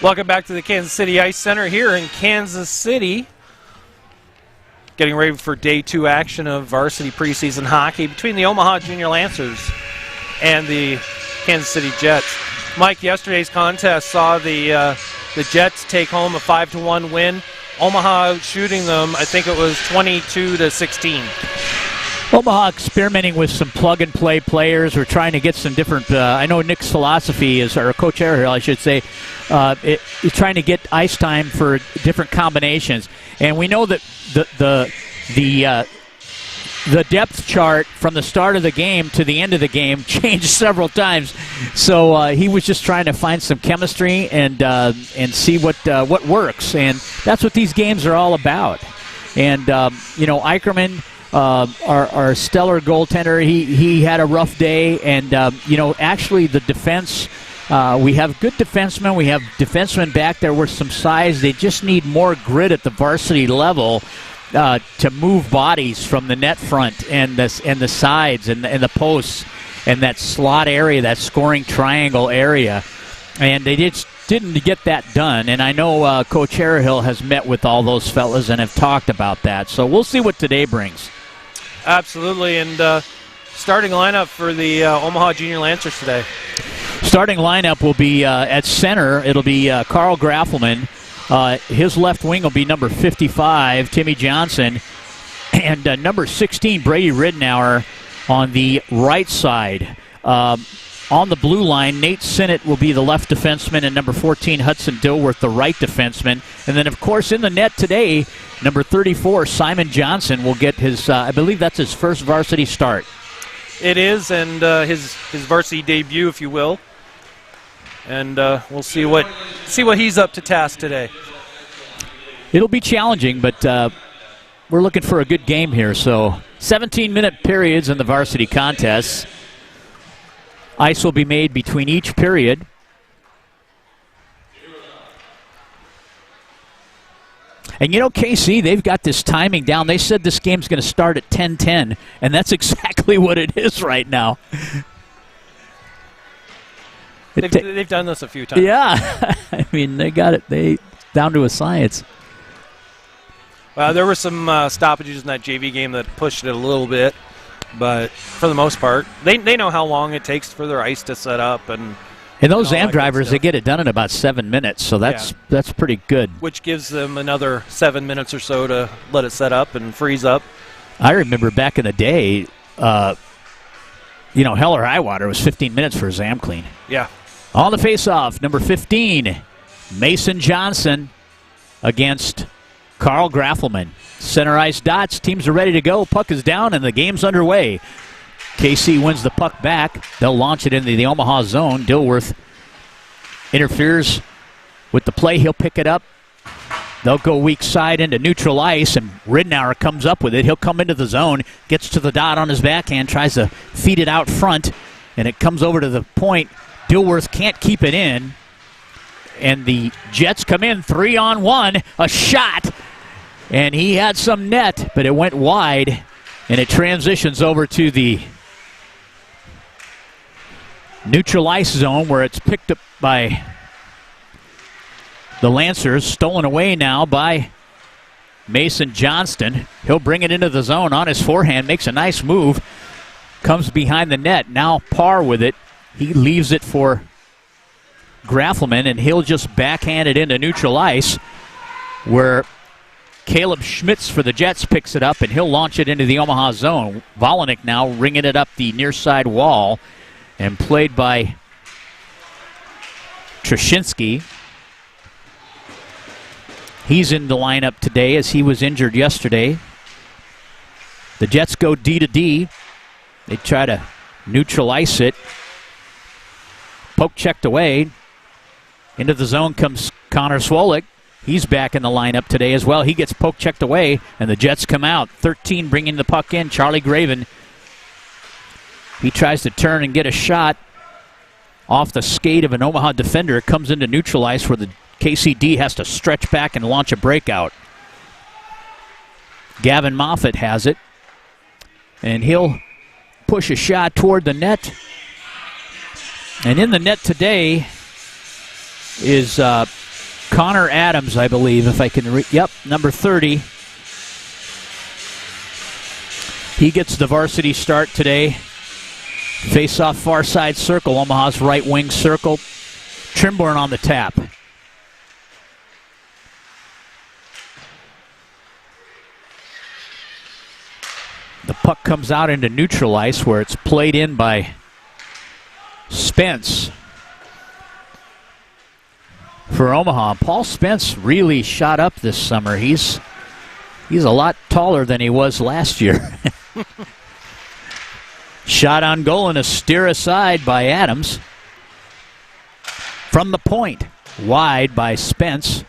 Welcome back to the Kansas City Ice Center here in Kansas City. Getting ready for day 2 action of varsity preseason hockey between the Omaha Junior Lancers and the Kansas City Jets. Mike, yesterday's contest saw the Jets take home a 5-1 win. Omaha shooting them, I think it was 22-16. Omaha experimenting with some plug-and-play players. We're trying to get some different. I know Nick's philosophy is, or Coach Airhill, I should say, is trying to get ice time for different combinations. And we know that the depth chart from the start of the game to the end of the game changed several times. So he was just trying to find some chemistry and see what works. And that's what these games are all about. And Eicherman, our stellar goaltender, he had a rough day. And actually the defense. We have good defensemen. We have defensemen back there with some size. They just need more grit at the varsity level to move bodies from the net front and the sides and the posts and that slot area, that scoring triangle area. And they just didn't get that done. And I know Coach Airhill has met with all those fellas and have talked about that. So we'll see what today brings. Absolutely. And starting lineup for the Omaha Junior Lancers today. Starting lineup will be at center. It'll be Carl Graffelman. His left wing will be number 55, Timmy Johnson. And number 16, Brady Ridenour on the right side. On the blue line, Nate Sinnott will be the left defenseman, and number 14, Hudson Dilworth, the right defenseman. And then, of course, in the net today, number 34, Simon Johnson, will get his, I believe that's his first varsity start. It is, and his varsity debut, if you will. And we'll see what he's up to task today. It'll be challenging, but we're looking for a good game here. So 17-minute periods in the varsity contests. Ice will be made between each period. And KC, they've got this timing down. They said this game's going to start at 10:10, and that's exactly what it is right now. They've done this a few times. Yeah. I mean, they got it down to a science. There were some stoppages in that JV game that pushed it a little bit, but for the most part, they know how long it takes for their ice to set up. And those AM drivers, they get it done in about 7 minutes, so that's pretty good. Which gives them another 7 minutes or so to let it set up and freeze up. I remember back in the day, hell or high water was 15 minutes for a Zam clean. Yeah. On the face-off, number 15, Mason Johnson against Carl Graffelman. Center ice dots, teams are ready to go. Puck is down and the game's underway. KC wins the puck back. They'll launch it into the Omaha zone. Dilworth interferes with the play. He'll pick it up. They'll go weak side into neutral ice, and Ridenour comes up with it. He'll come into the zone, gets to the dot on his backhand, tries to feed it out front, and it comes over to the point. Dilworth can't keep it in, and the Jets come in 3-on-1, a shot, and he had some net, but it went wide, and it transitions over to the neutral ice zone where it's picked up by the Lancers, stolen away now by Mason Johnston. He'll bring it into the zone on his forehand, makes a nice move, comes behind the net, now Parr with it. He leaves it for Graffelman, and he'll just backhand it into neutral ice where Caleb Schmitz for the Jets picks it up, and he'll launch it into the Omaha zone. Volinick now ringing it up the near side wall, and played by Trashinsky. He's in the lineup today as he was injured yesterday. The Jets go D to D. They try to neutral ice it. Poke checked away. Into the zone comes Connor Swolick. He's back in the lineup today as well. He gets poke checked away, and the Jets come out. 13 bringing the puck in. Charlie Graven. He tries to turn and get a shot off the skate of an Omaha defender. It comes into neutral ice where the KCD has to stretch back and launch a breakout. Gavin Moffett has it, and he'll push a shot toward the net. And in the net today is Connor Adams, I believe, if I can yep, number 30. He gets the varsity start today. Face-off far side circle, Omaha's right wing circle. Trimborn on the tap. The puck comes out into neutral ice where it's played in by Spence. For Omaha, Paul Spence really shot up this summer. He's a lot taller than he was last year. Shot on goal and a steer aside by Adams. From the point, wide by Spence.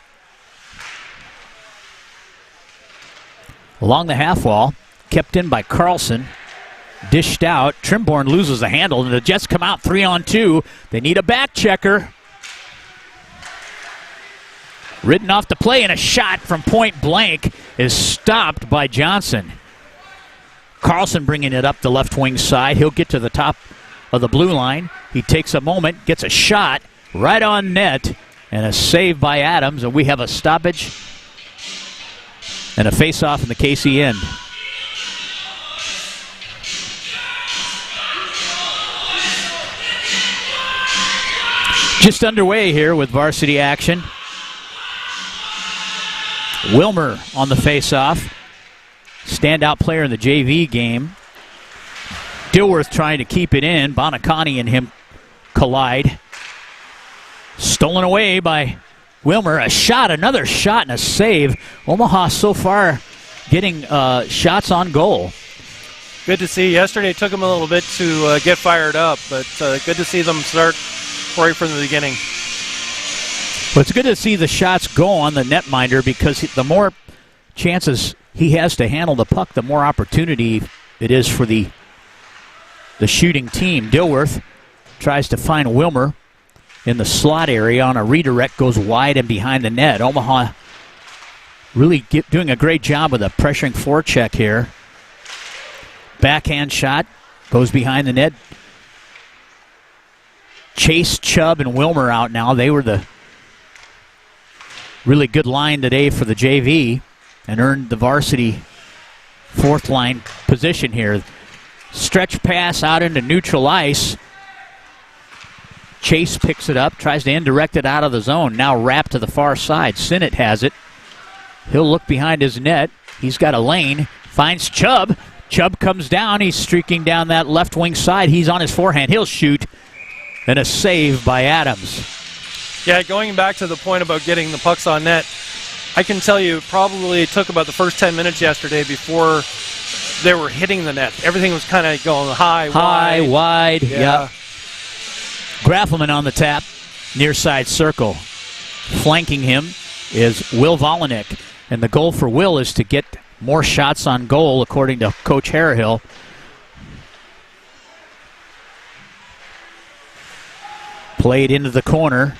Along the half wall, kept in by Carlson. Dished out. Trimborn loses the handle, and the Jets come out 3-on-2. They need a back checker. Ridden off the play, and a shot from point blank is stopped by Johnson. Carlson bringing it up the left wing side. He'll get to the top of the blue line. He takes a moment, gets a shot right on net, and a save by Adams, and we have a stoppage and a face-off in the KC end. Just underway here with varsity action. Wilmer on the face-off. Standout player in the JV game. Dilworth trying to keep it in. Bonacani and him collide. Stolen away by Wilmer. A shot, another shot, and a save. Omaha so far getting shots on goal. Good to see. Yesterday it took them a little bit to get fired up, but good to see them start right from the beginning. Well, it's good to see the shots go on the netminder, because the more chances he has to handle the puck, the more opportunity it is for the shooting team. Dilworth tries to find Wilmer in the slot area on a redirect, goes wide and behind the net. Omaha really doing a great job with a pressuring forecheck here. Backhand shot goes behind the net. Chase, Chubb, and Wilmer out now. They were the really good line today for the JV and earned the varsity fourth line position here. Stretch pass out into neutral ice. Chase picks it up, tries to indirect it out of the zone. Now wrapped to the far side. Sinnott has it. He'll look behind his net. He's got a lane. Finds Chubb. Chubb comes down. He's streaking down that left wing side. He's on his forehand. He'll shoot. And a save by Adams. Yeah, going back to the point about getting the pucks on net, I can tell you probably it took about the first 10 minutes yesterday before they were hitting the net. Everything was kind of going high, wide. Yeah. Yep. Graffelman on the tap, near side circle. Flanking him is Will Volinick. And the goal for Will is to get more shots on goal, according to Coach Harahill. Played into the corner.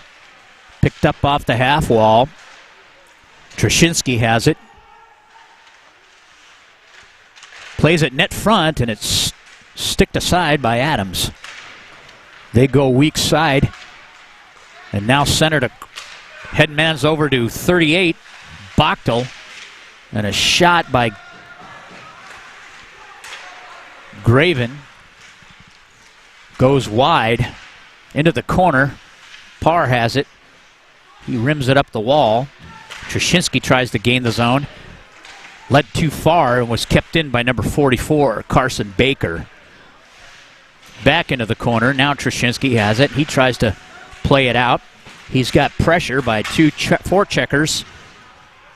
Picked up off the half wall. Trashinsky has it. Plays it net front, and it's sticked aside by Adams. They go weak side. And now center to Headman's over to 38. Bachtel. And a shot by Graven. Goes wide into the corner. Parr has it. He rims it up the wall. Trashinsky tries to gain the zone. Led too far and was kept in by number 44, Carson Baker. Back into the corner. Now Trashinsky has it. He tries to play it out. He's got pressure by two forecheckers.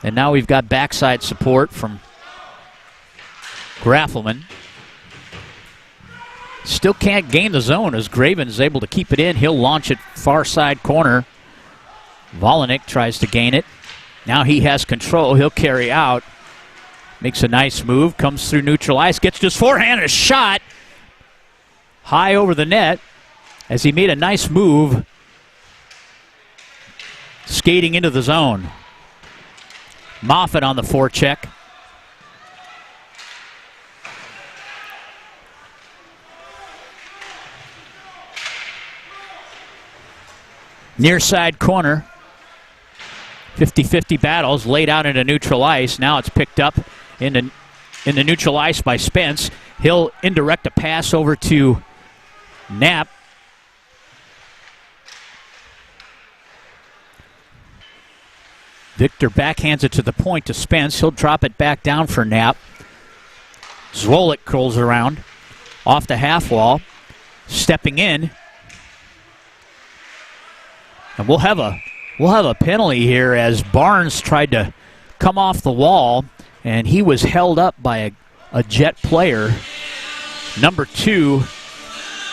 And now we've got backside support from Graffelman. Still can't gain the zone as Graven is able to keep it in. He'll launch it far side corner. Volinick tries to gain it. Now he has control. He'll carry out. Makes a nice move. Comes through neutral ice. Gets to his forehand. A shot. High over the net as he made a nice move. Skating into the zone. Moffitt on the forecheck. Near side corner. 50-50 battles laid out into neutral ice. Now it's picked up in the neutral ice by Spence. He'll indirect a pass over to Knapp. Victor backhands it to the point to Spence. He'll drop it back down for Knapp. Zwolik curls around off the half wall, stepping in. And we'll have a penalty here as Barnes tried to come off the wall, and he was held up by a Jet player. Number 2,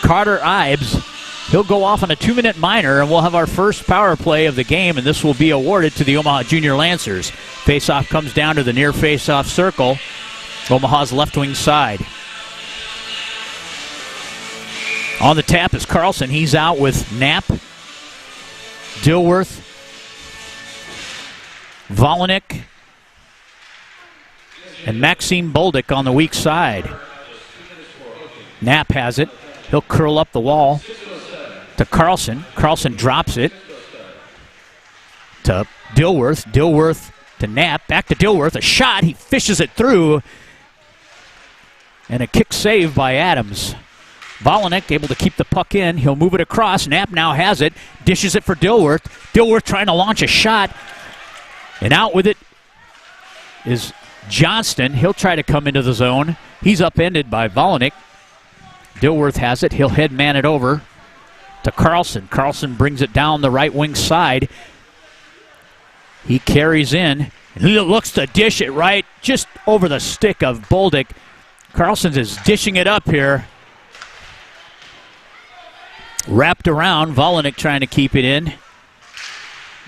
Carter Ives. He'll go off on a 2-minute minor, and we'll have our first power play of the game, and this will be awarded to the Omaha Junior Lancers. Faceoff comes down to the near faceoff circle, Omaha's left wing side. On the tap is Carlson. He's out with Knapp, Dilworth, Volanik, and Maxime Bolduc on the weak side. Knapp has it. He'll curl up the wall to Carlson. Carlson drops it to Dilworth. Dilworth to Knapp. Back to Dilworth. A shot. He fishes it through. And a kick save by Adams. Volanik able to keep the puck in. He'll move it across. Knapp now has it. Dishes it for Dilworth. Dilworth trying to launch a shot. And out with it is Johnston. He'll try to come into the zone. He's upended by Volanik. Dilworth has it. He'll head man it over to Carlson. Carlson brings it down the right wing side. He carries in. And he looks to dish it right just over the stick of Bolduc. Carlson is dishing it up here. Wrapped around. Volanik trying to keep it in.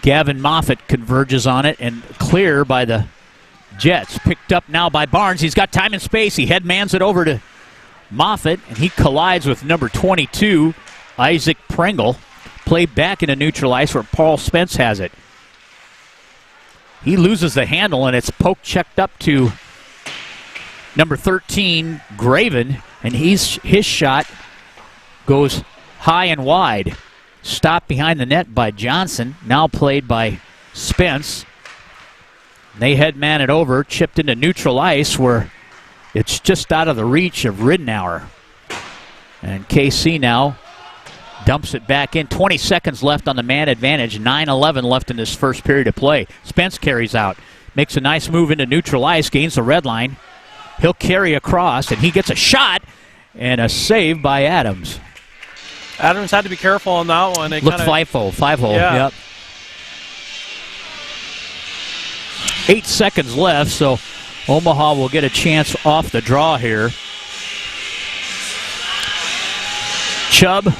Gavin Moffat converges on it and clear by the Jets. Picked up now by Barnes. He's got time and space. He headmans it over to Moffat, and he collides with number 22, Isaac Pringle. Played back into neutral ice where Paul Spence has it. He loses the handle, and it's poke checked up to number 13, Graven, and his shot goes high and wide. Stopped behind the net by Johnson, now played by Spence. They headman it over, chipped into neutral ice where it's just out of the reach of Ridenour. And KC now dumps it back in. 20 seconds left on the man advantage. 9:11 left in this first period of play. Spence carries out. Makes a nice move into neutral ice. Gains the red line. He'll carry across, and he gets a shot and a save by Adams. Adams had to be careful on that one. Looked five-hole. Yeah. Yep. 8 seconds left, so Omaha will get a chance off the draw here. Chubb,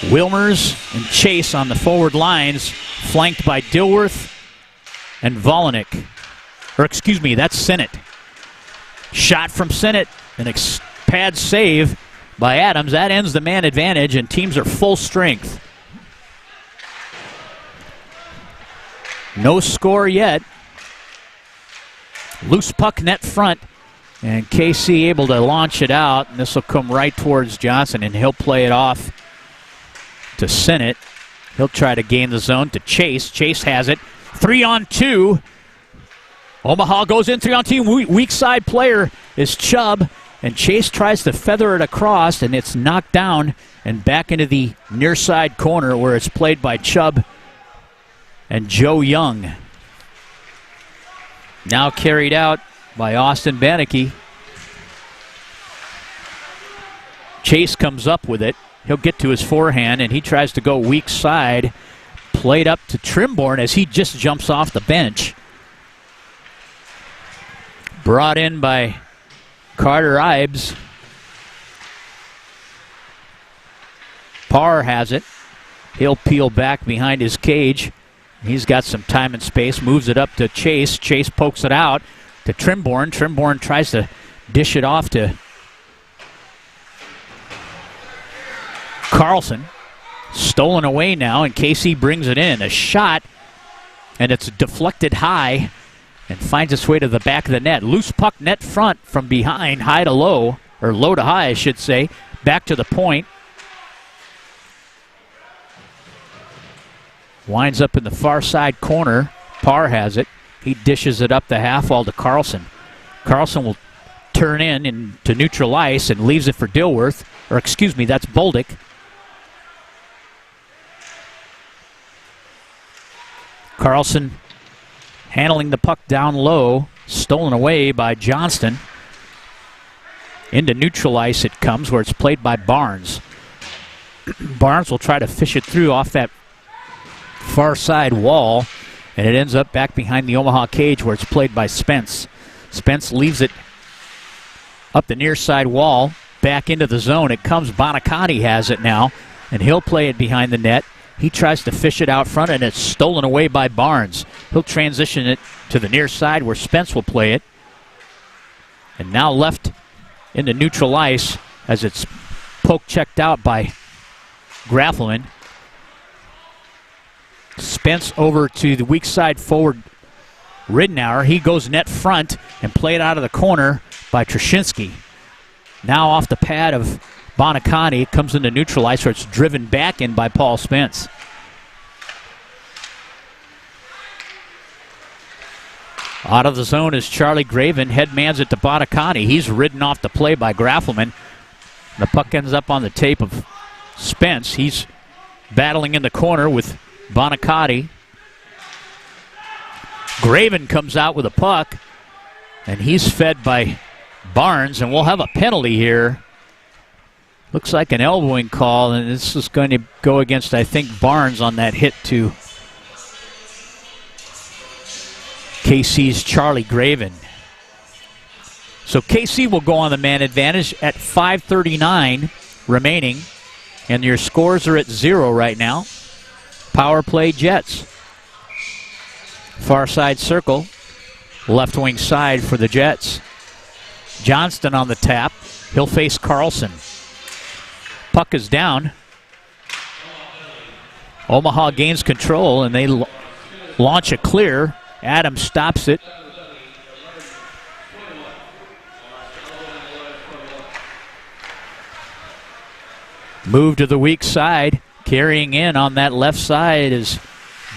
Wilmers, and Chase on the forward lines, flanked by Dilworth and Volanik. Or excuse me, that's Sinnott. Shot from Sinnott, an pad save by Adams. That ends the man advantage, and teams are full strength. No score yet. Loose puck net front, and KC able to launch it out, and this will come right towards Johnson, and he'll play it off to Sinnott. He'll try to gain the zone to Chase. Chase has it. 3-on-2. Omaha goes in 3-on-2. Weak side player is Chubb, and Chase tries to feather it across, and it's knocked down and back into the near side corner where it's played by Chubb and Joe Young. Now carried out by Austin Bannicky. Chase comes up with it. He'll get to his forehand, and he tries to go weak side. Played up to Trimborn as he just jumps off the bench. Brought in by Carter Ives. Parr has it. He'll peel back behind his cage. He's got some time and space. Moves it up to Chase. Chase pokes it out to Trimborn. Trimborn tries to dish it off to Carlson. Stolen away now, and KC brings it in. A shot, and it's deflected high and finds its way to the back of the net. Loose puck net front from behind, high to low, or low to high, I should say. Back to the point. Winds up in the far side corner. Parr has it. He dishes it up the half wall to Carlson. Carlson will turn into neutral ice and leaves it for Dilworth. Or excuse me, that's Bolduc. Carlson handling the puck down low. Stolen away by Johnston. Into neutral ice it comes, where it's played by Barnes. Barnes will try to fish it through off that far side wall, and it ends up back behind the Omaha cage, where it's played by Spence. Spence leaves it up the near side wall, back into the zone. It comes, Bonacotti has it now, and he'll play it behind the net. He tries to fish it out front, and it's stolen away by Barnes. He'll transition it to the near side, where Spence will play it. And now left into neutral ice as it's poke-checked out by Graffelman. Spence over to the weak side forward, Ridnour. He goes net front and played out of the corner by Trushinsky. Now off the pad of Bonacotti. It comes into neutral ice, where it's driven back in by Paul Spence. Out of the zone is Charlie Graven. Headmans it to Bonacotti. He's ridden off the play by Graffelman. The puck ends up on the tape of Spence. He's battling in the corner with Bonacotti. Graven comes out with a puck, and he's fed by Barnes, and we'll have a penalty here. Looks like an elbowing call, and this is going to go against, I think, Barnes on that hit to KC's Charlie Graven. So KC will go on the man advantage at 5:39 remaining, and your scores are at 0 right now. Power play Jets. Far side circle, left wing side for the Jets. Johnston on the tap. He'll face Carlson. Puck is down. Omaha gains control, and they launch a clear. Adams stops it. Move to the weak side. Carrying in on that left side is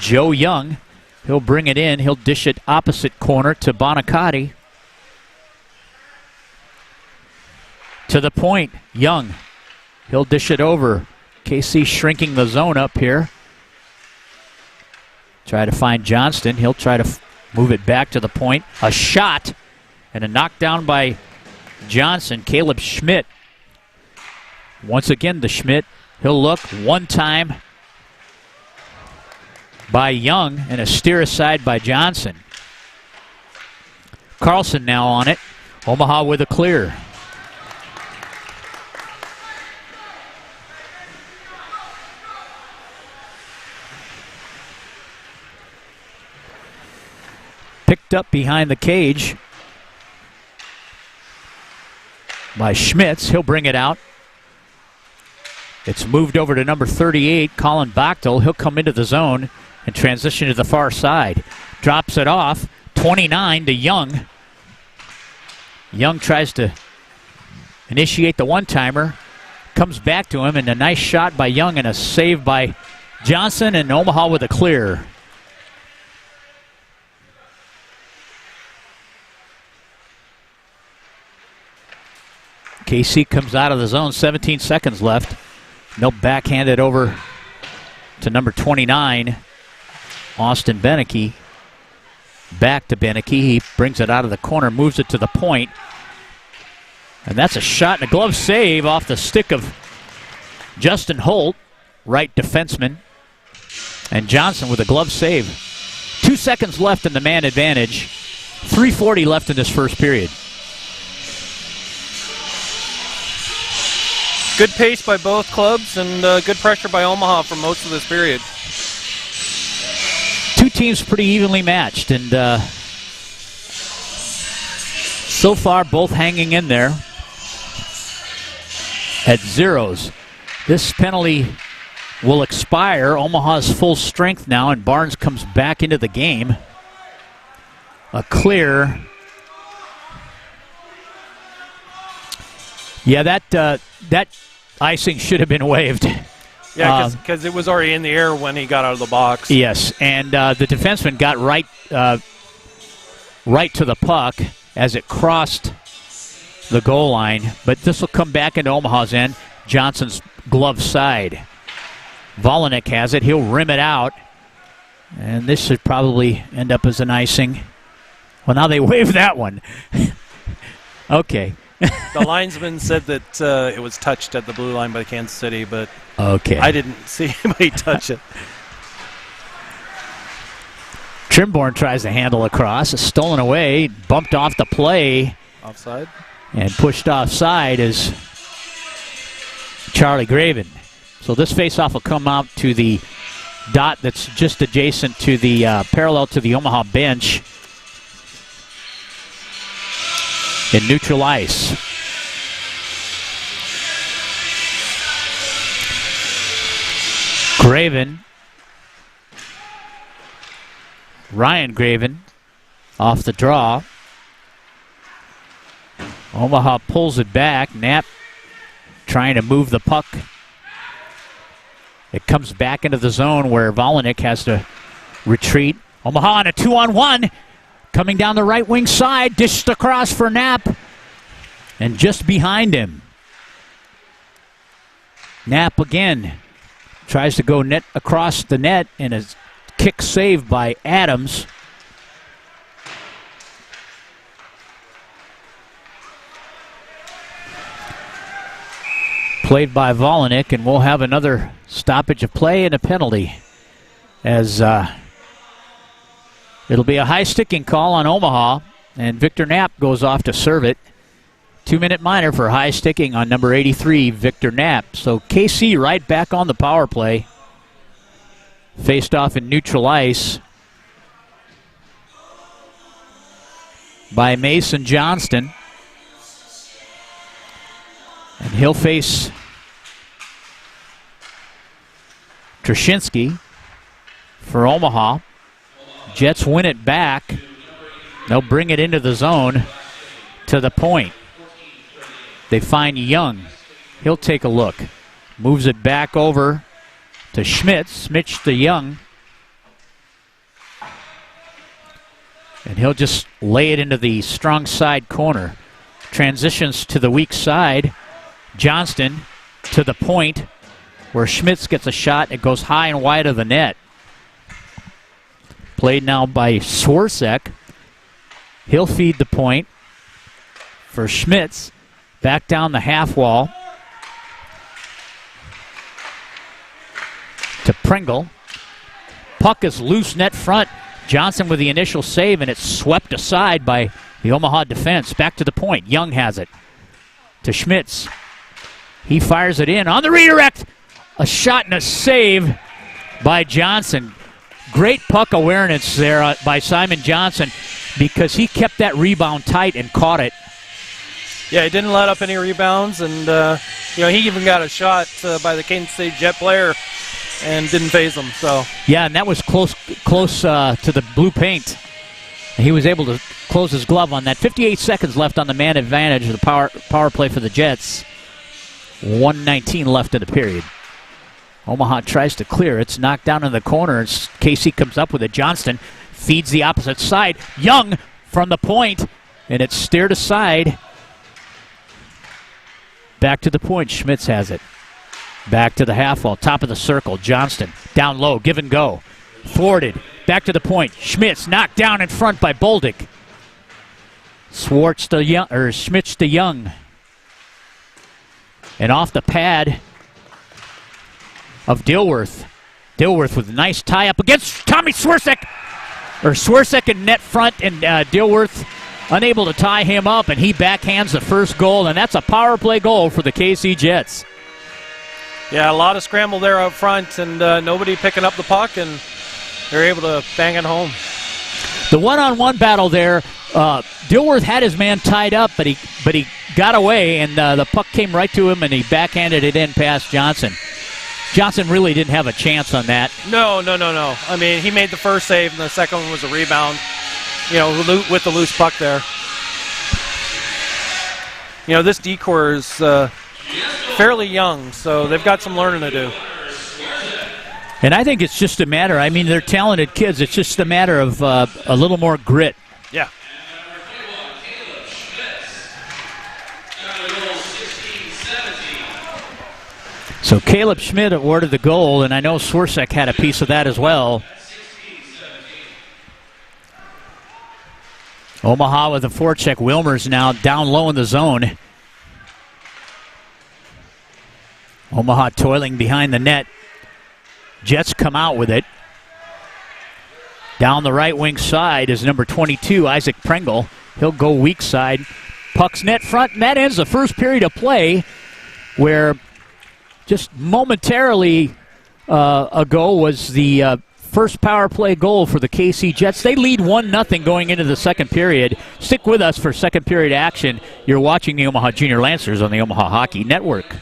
Joe Young. He'll bring it in. He'll dish it opposite corner to Bonacotti. To the point, Young. He'll dish it over. KC shrinking the zone up here. Try to find Johnston. He'll try to move it back to the point. A shot and a knockdown by Johnson. Caleb Schmidt. Once again to Schmidt. He'll look one time by Young and a steer aside by Johnson. Carlson now on it. Omaha with a clear. Picked up behind the cage by Schmitz. He'll bring it out. It's moved over to number 38, Colin Bachtel. He'll come into the zone and transition to the far side. Drops it off. 29 to Young. Young tries to initiate the one-timer. Comes back to him, and a nice shot by Young and a save by Johnson, and Omaha with a clear. KC comes out of the zone, 17 seconds left. They'll backhand it over to number 29, Austin Beneke. Back to Beneke. He brings it out of the corner, moves it to the point. And that's a shot and a glove save off the stick of Justin Holt, right defenseman. And Johnson with a glove save. 2 seconds left in the man advantage. 3:40 left in this first period. Good pace by both clubs and good pressure by Omaha for most of this period. Two teams pretty evenly matched, and so far both hanging in there at zeros. This penalty will expire. Omaha's full strength now, and Barnes comes back into the game. A clear. Yeah, that icing should have been waived. Yeah, because it was already in the air when he got out of the box. Yes, and the defenseman got right to the puck as it crossed the goal line. But this will come back into Omaha's end. Johnson's glove side. Volanek has it. He'll rim it out. And this should probably end up as an icing. Well, now they wave that one. Okay. The linesman said that it was touched at the blue line by Kansas City, but okay. I didn't see anybody touch it. Trimborn tries to handle across. It's stolen away. Bumped off the play. Offside. And pushed offside is Charlie Graven. So this faceoff will come out to the dot that's just adjacent to the parallel to the Omaha bench. In neutral ice. Graven. Ryan Graven off the draw. Omaha pulls it back. Knapp trying to move the puck. It comes back into the zone where Volanek has to retreat. Omaha on a 2-on-1. Coming down the right wing side, dished across for Knapp. And just behind him. Knapp again tries to go net across the net, and a kick saved by Adams. Played by Volanek, and we'll have another stoppage of play and a penalty as it'll be a high sticking call on Omaha, and Victor Knapp goes off to serve it. 2-minute minor for high sticking on number 83, Victor Knapp. So KC right back on the power play. Faced off in neutral ice by Mason Johnston. And he'll face Trushinsky for Omaha. Jets win it back. They'll bring it into the zone to the point. They find Young. He'll take a look. Moves it back over to Schmitz. Schmitz to Young. And he'll just lay it into the strong side corner. Transitions to the weak side. Johnston to the point where Schmitz gets a shot. It goes high and wide of the net. Played now by Swarsek. He'll feed the point for Schmitz. Back down the half wall to Pringle. Puck is loose net front. Johnson with the initial save, and it's swept aside by the Omaha defense. Back to the point. Young has it to Schmitz. He fires it in on the redirect. A shot and a save by Johnson. Great puck awareness there by Simon Johnson because he kept that rebound tight and caught it. Yeah, he didn't let up any rebounds, and he even got a shot by the Kansas City Jet player and didn't phase him. So yeah, and that was close to the blue paint. He was able to close his glove on that. 58 seconds left on the man advantage of the power play for the Jets. 1:19 left in the period. Omaha tries to clear. It's knocked down in the corner. KC comes up with it. Johnston feeds the opposite side. Young from the point, and it's steered aside. Back to the point. Schmitz has it. Back to the half wall. Top of the circle. Johnston down low. Give and go. Thwarted. Back to the point. Schmitz knocked down in front by Boldick. Schmitz to Young. And off the pad of Dilworth. Dilworth with a nice tie-up against Tommy Swarsek. Swarsek in net front, and Dilworth unable to tie him up, and he backhands the first goal, and that's a power play goal for the KC Jets. Yeah, a lot of scramble there up front, and nobody picking up the puck, and they're able to bang it home. The one-on-one battle there, Dilworth had his man tied up, but he got away, and the puck came right to him, and he backhanded it in past Johnson. Johnson really didn't have a chance on that. No. I mean, he made the first save, and the second one was a rebound, with the loose puck there. This decor is fairly young, so they've got some learning to do. And I think it's just a matter, I mean, they're talented kids. It's just a matter of a little more grit. Yeah. So Caleb Schmidt awarded the goal, and I know Swirsek had a piece of that as well. Omaha with a forecheck. Wilmers now down low in the zone. Omaha toiling behind the net. Jets come out with it. Down the right wing side is number 22, Isaac Pringle. He'll go weak side. Puck's net front, and that ends the first period of play, where just momentarily ago was the first power play goal for the KC Jets. They lead 1-0 going into the second period. Stick with us for second period action. You're watching the Omaha Junior Lancers on the Omaha Hockey Network.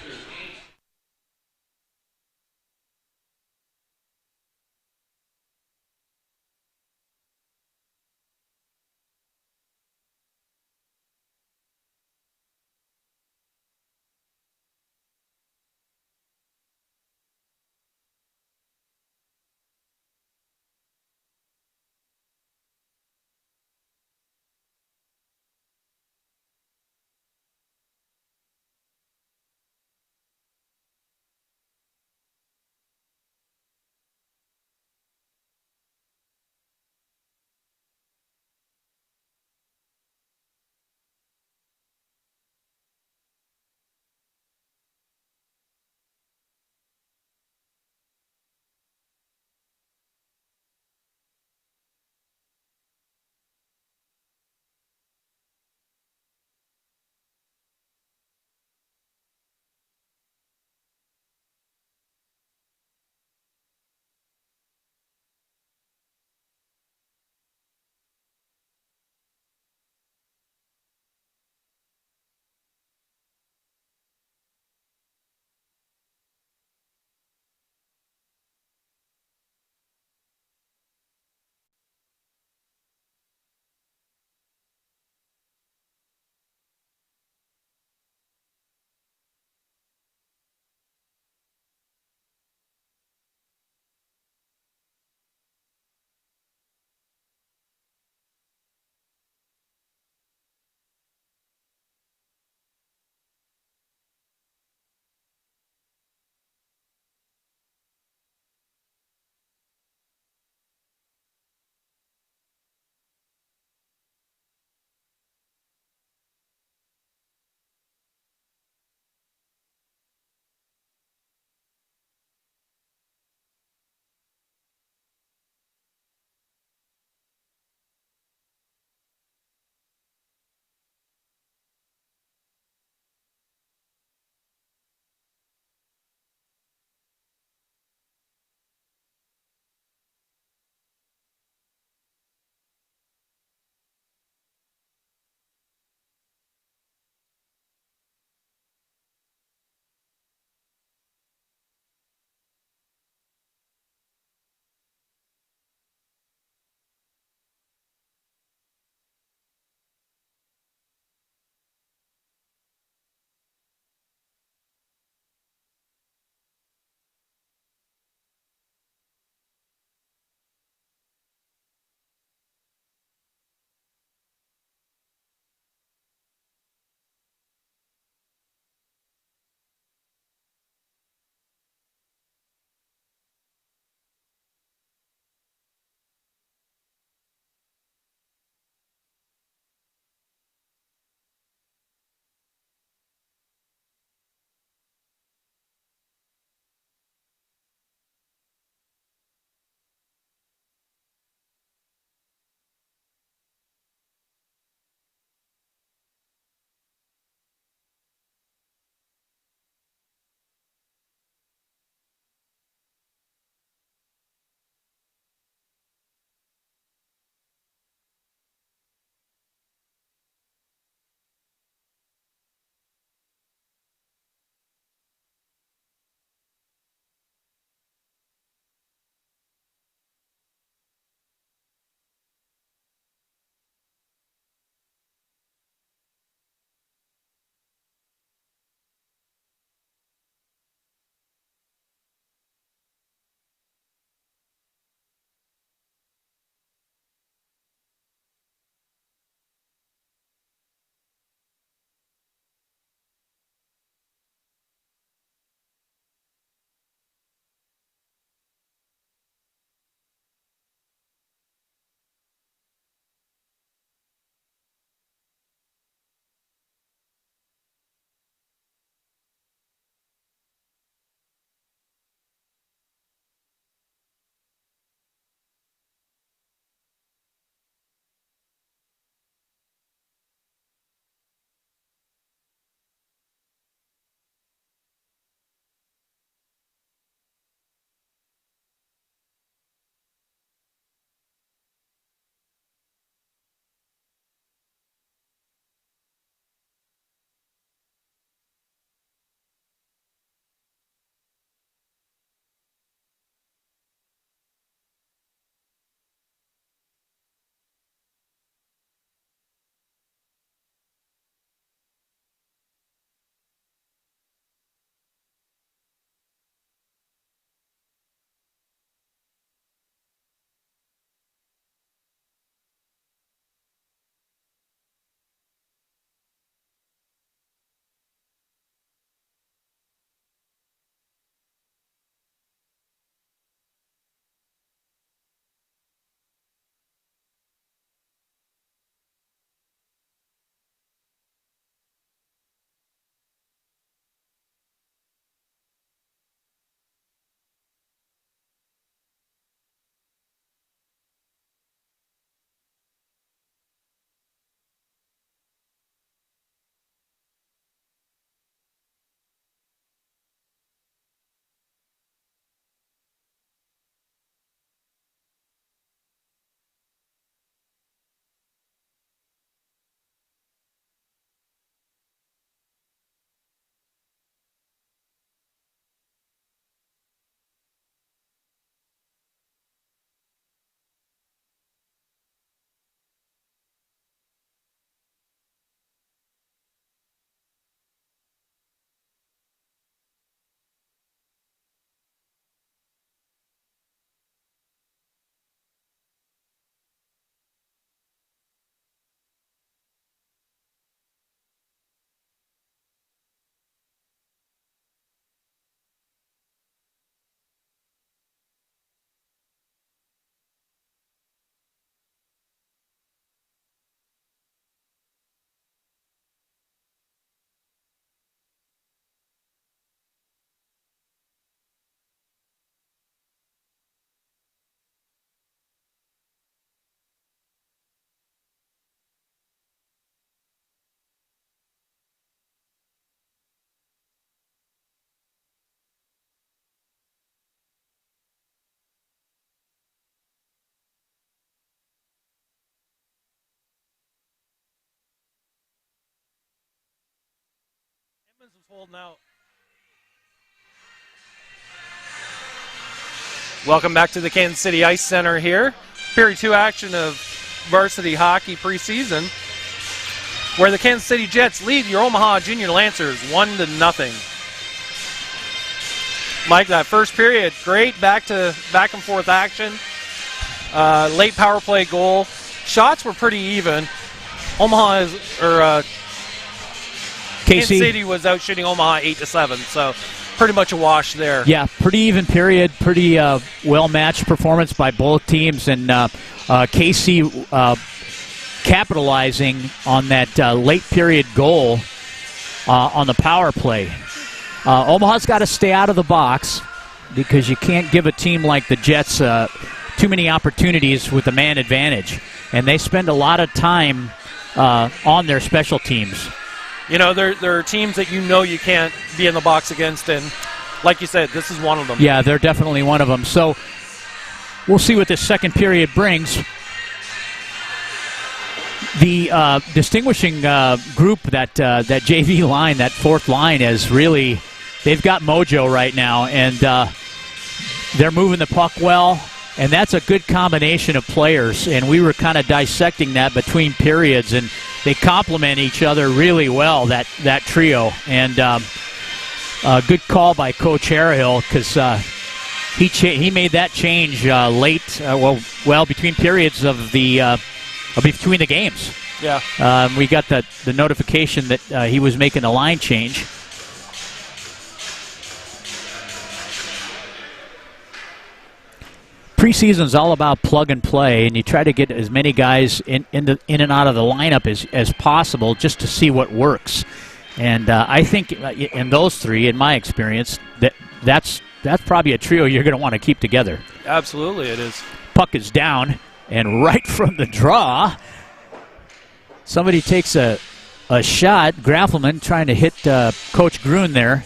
Holding out. Welcome back to the Kansas City Ice Center here. Period 2 action of varsity hockey preseason, where the Kansas City Jets lead your Omaha Junior Lancers 1-0. Mike, that first period, great back and forth action. Late power play goal. Shots were pretty even. Kansas City was out shooting Omaha 8-7, so pretty much a wash there. Yeah, pretty even period, pretty well-matched performance by both teams, and KC capitalizing on that late period goal on the power play. Omaha's got to stay out of the box because you can't give a team like the Jets too many opportunities with the man advantage, and they spend a lot of time on their special teams. You know, there are teams that you can't be in the box against, and like you said, this is one of them. Yeah, they're definitely one of them. So we'll see what this second period brings. The distinguishing group, that JV line, that fourth line, is really, they've got mojo right now, and they're moving the puck well, and that's a good combination of players, and we were kind of dissecting that between periods, and they complement each other really well, that trio. And a good call by Coach Harahill, because he made that change late, between periods of between the games. Yeah. We got the notification that he was making a line change. Preseason's all about plug and play, and you try to get as many guys in and out of the lineup as possible just to see what works. And I think in those three, in my experience, that's probably a trio you're going to want to keep together. Absolutely, it is. Puck is down, and right from the draw, somebody takes a shot. Graffelman trying to hit Coach Grun there.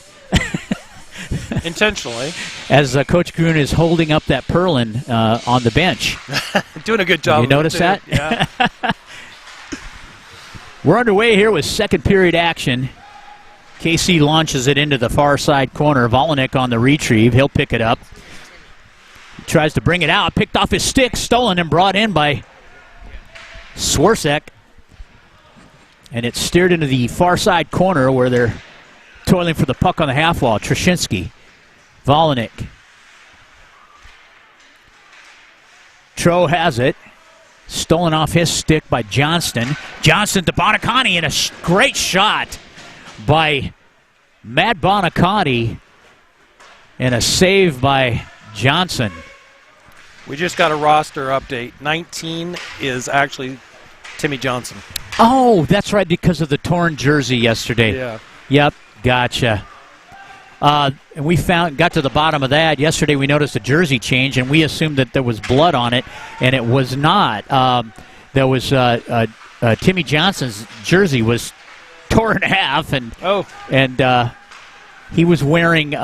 Intentionally. As Coach Grun is holding up that Perlin on the bench. Doing a good job. You notice that? Yeah. We're underway here with second period action. KC launches it into the far side corner. Volinick on the retrieve. He'll pick it up. He tries to bring it out. Picked off his stick. Stolen and brought in by Swarsek. And it's steered into the far side corner where they're toiling for the puck on the half wall. Trashinsky. Volinick. Tro has it. Stolen off his stick by Johnston. Johnston to Bonaconti, and a great shot by Matt Bonaconti, and a save by Johnson. We just got a roster update. 19 is actually Timmy Johnson. Oh, that's right, because of the torn jersey yesterday. Yeah. Yep, gotcha. And we got to the bottom of that. Yesterday we noticed a jersey change, and we assumed that there was blood on it, and it was not. There was Timmy Johnson's jersey was torn in half, and he was wearing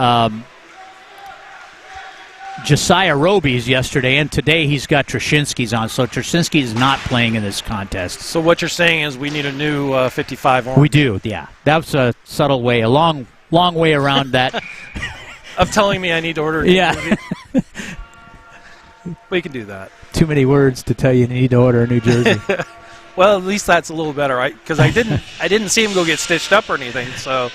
Josiah Roby's yesterday, and today he's got Trashinsky's on. So Trashinsky is not playing in this contest. So what you're saying is we need a new 55 orange. We do, yeah. That's a subtle way, a long way around that. Of telling me I need to order a new jersey. We can do that. Too many words to tell you need to order a new jersey. Well, at least that's a little better, right? Because I didn't see him go get stitched up or anything. So.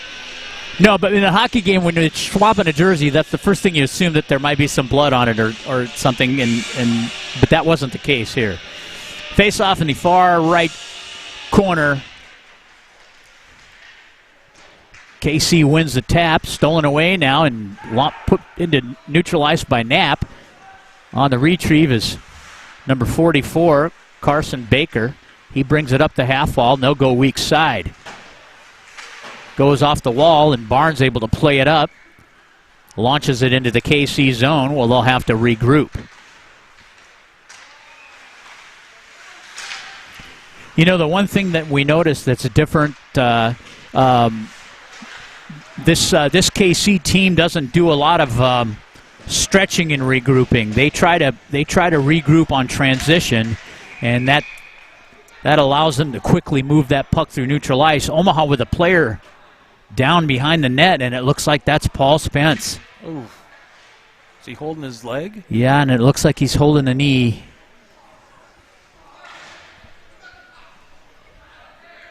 No, but in a hockey game, when you're swapping a jersey, that's the first thing you assume, that there might be some blood on it or something, but that wasn't the case here. Face off in the far right corner. KC wins the tap, stolen away now and put into neutral ice by Knapp. On the retrieve is number 44, Carson Baker. He brings it up the half wall, and they'll go weak side. Goes off the wall, and Barnes able to play it up. Launches it into the KC zone. Well, they'll have to regroup. You know, the one thing that we noticed that's different, this KC team doesn't do a lot of stretching and regrouping. They try to regroup on transition, and that allows them to quickly move that puck through neutral ice. Omaha with a player down behind the net, and it looks like that's Paul Spence. Ooh. Is he holding his leg? Yeah, and it looks like he's holding a knee.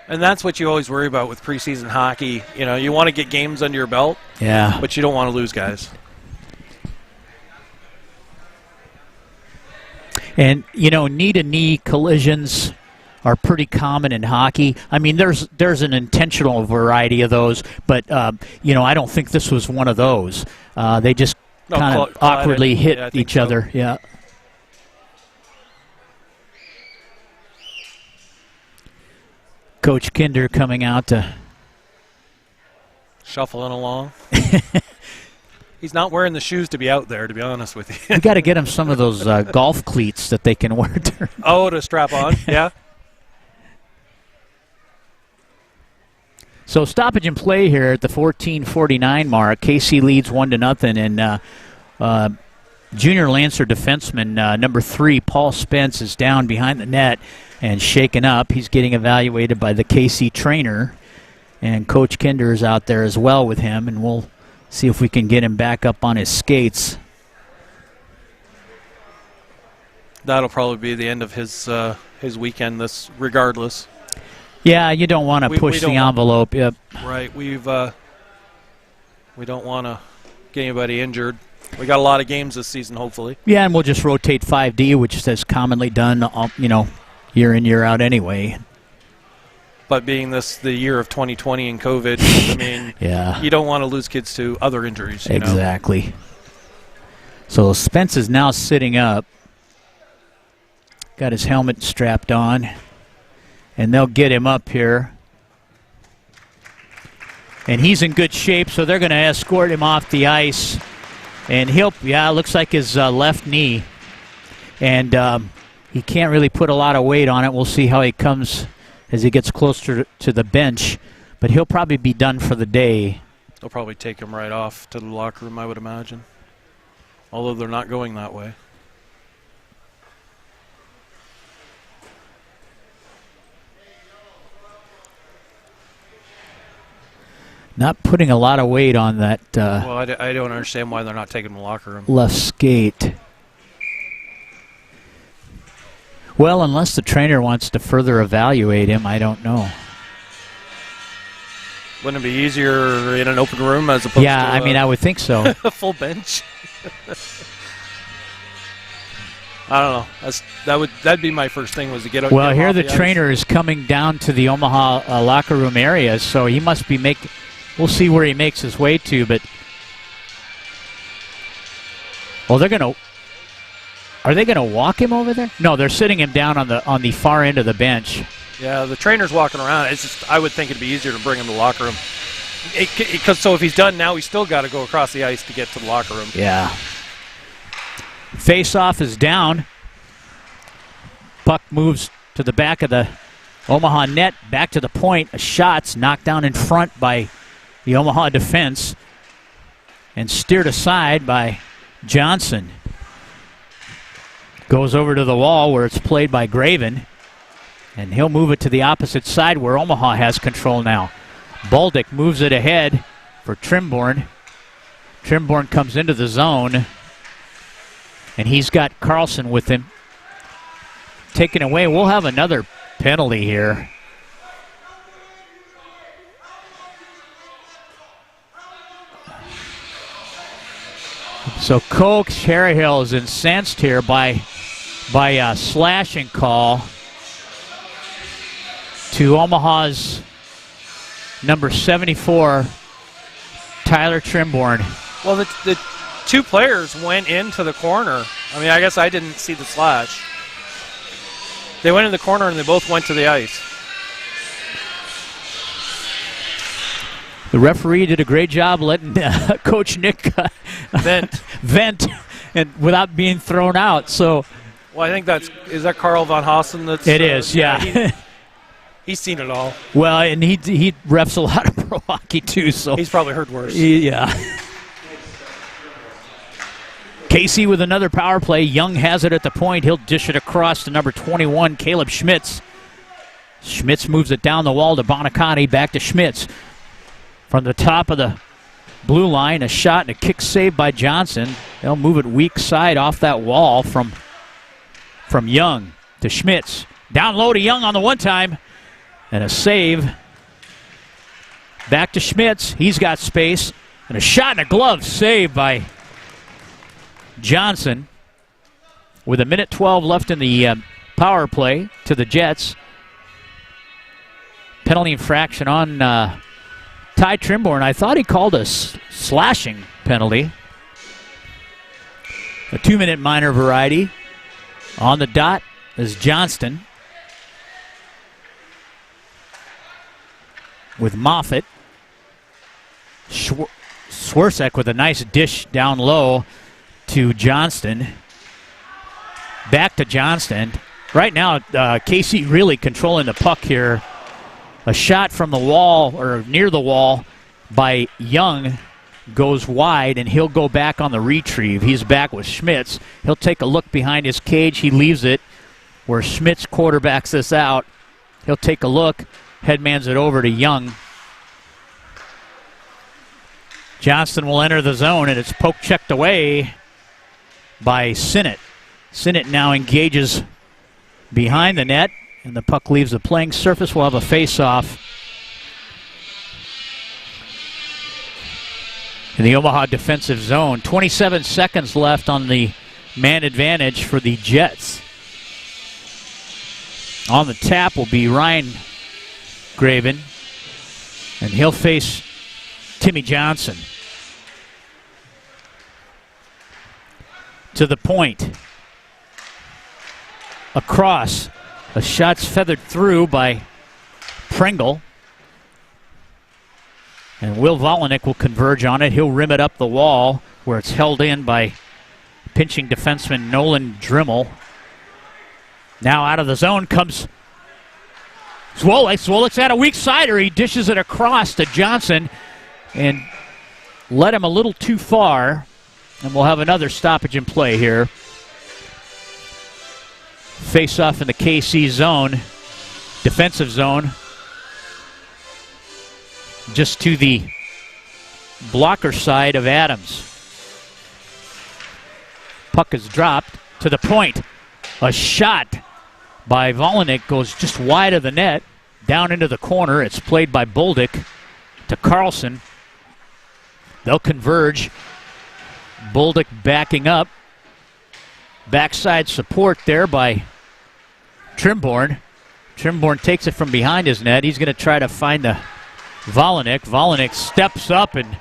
And that's what you always worry about with preseason hockey. You know, you want to get games under your belt, but you don't want to lose guys. And, you know, knee-to-knee collisions are pretty common in hockey. I mean, there's an intentional variety of those, but, you know, I don't think this was one of those. They just kind of awkwardly hit each other. Yeah. Coach Kinder coming out to shuffling along. He's not wearing the shoes to be out there, to be honest with you. You got to get him some of those golf cleats that they can wear. To strap on, yeah. So stoppage and play here at the 14:49 mark. KC leads 1-0, and junior Lancer defenseman number 3, Paul Spence, is down behind the net and shaken up. He's getting evaluated by the KC trainer, and Coach Kinder is out there as well with him, and we'll see if we can get him back up on his skates. That'll probably be the end of his weekend. This, regardless. Yeah, you don't want to push the envelope. Yep. Right. We don't want to get anybody injured. We got a lot of games this season, hopefully. Yeah, and we'll just rotate 5D, which is commonly done, you know, year in, year out anyway. But being this the year of 2020 and COVID, I mean, you don't want to lose kids to other injuries. Exactly. Know? So Spence is now sitting up. Got his helmet strapped on. And they'll get him up here. And he's in good shape, so they're going to escort him off the ice. And it looks like his left knee. And he can't really put a lot of weight on it. We'll see how he comes as he gets closer to the bench. But he'll probably be done for the day. They'll probably take him right off to the locker room, I would imagine. Although they're not going that way. Not putting a lot of weight on that well, I don't understand why they're not taking the locker room. Left skate. Well, unless the trainer wants to further evaluate him, I don't know. Wouldn't it be easier in an open room as opposed to I mean, I would think so. A full bench? I don't know. That'd be my first thing, was to get. Well, here the ice. Trainer is coming down to the Omaha locker room area, so he must be making. We'll see where he makes his way to, but well, they're gonna. Are they gonna walk him over there? No, they're sitting him down on the far end of the bench. Yeah, the trainer's walking around. It's just, I would think it'd be easier to bring him to the locker room. So if he's done now, he's still got to go across the ice to get to the locker room. Yeah. Face-off is down. Puck moves to the back of the Omaha net, back to the point. A shot's knocked down in front by the Omaha defense and steered aside by Johnson. Goes over to the wall where it's played by Graven, and he'll move it to the opposite side where Omaha has control now. Baldick moves it ahead for Trimborn. Trimborn comes into the zone, and he's got Carlson with him. Taken away. We'll have another penalty here. So Coach Harryhill is incensed here by a slashing call to Omaha's number 74, Tyler Trimborn. Well, the two players went into the corner. I mean, I guess I didn't see the slash. They went in the corner and they both went to the ice. The referee did a great job letting Coach Nick vent and without being thrown out. So, well, I think is that Carl Van Hassen? It is, yeah. He's seen it all. Well, and he refs a lot of pro hockey too, so he's probably heard worse. Yeah. Casey with another power play. Young has it at the point. He'll dish it across to number 21, Caleb Schmitz. Schmitz moves it down the wall to Bonacati, back to Schmitz. From the top of the blue line, a shot and a kick saved by Johnson. They'll move it weak side off that wall from Young to Schmitz. Down low to Young on the one time. And a save. Back to Schmitz. He's got space. And a shot and a glove saved by Johnson. With 1:12 left in the power play to the Jets. Penalty infraction on Ty Trimborn. I thought he called a slashing penalty. A 2-minute minor variety. On the dot is Johnston. With Moffitt. Swirsek with a nice dish down low to Johnston. Back to Johnston. Right now, Casey really controlling the puck here. A shot from the wall, or near the wall, by Young goes wide, and he'll go back on the retrieve. He's back with Schmitz. He'll take a look behind his cage. He leaves it where Schmitz quarterbacks this out. He'll take a look, headmans it over to Young. Johnston will enter the zone, and it's poke checked away by Sinnott. Sinnott now engages behind the net, and the puck leaves the playing surface. We'll have a face-off in the Omaha defensive zone. 27 seconds left on the man advantage for the Jets. On the tap will be Ryan Graven, and he'll face Timmy Johnson. To the point. Across. A shot's feathered through by Pringle. And Will Volinick will converge on it. He'll rim it up the wall where it's held in by pinching defenseman Nolan Drimmel. Now out of the zone comes Zwolik. Zwolik's at a weak sider. He dishes it across to Johnson and led him a little too far. And we'll have another stoppage in play here. Face-off in the KC zone, defensive zone. Just to the blocker side of Adams. Puck is dropped to the point. A shot by Volinick goes just wide of the net, down into the corner. It's played by Bolduc to Carlson. They'll converge. Bolduc backing up. Backside support there by Trimborn. Trimborn takes it from behind his net. He's going to try to find the Volinick. Volinick steps up and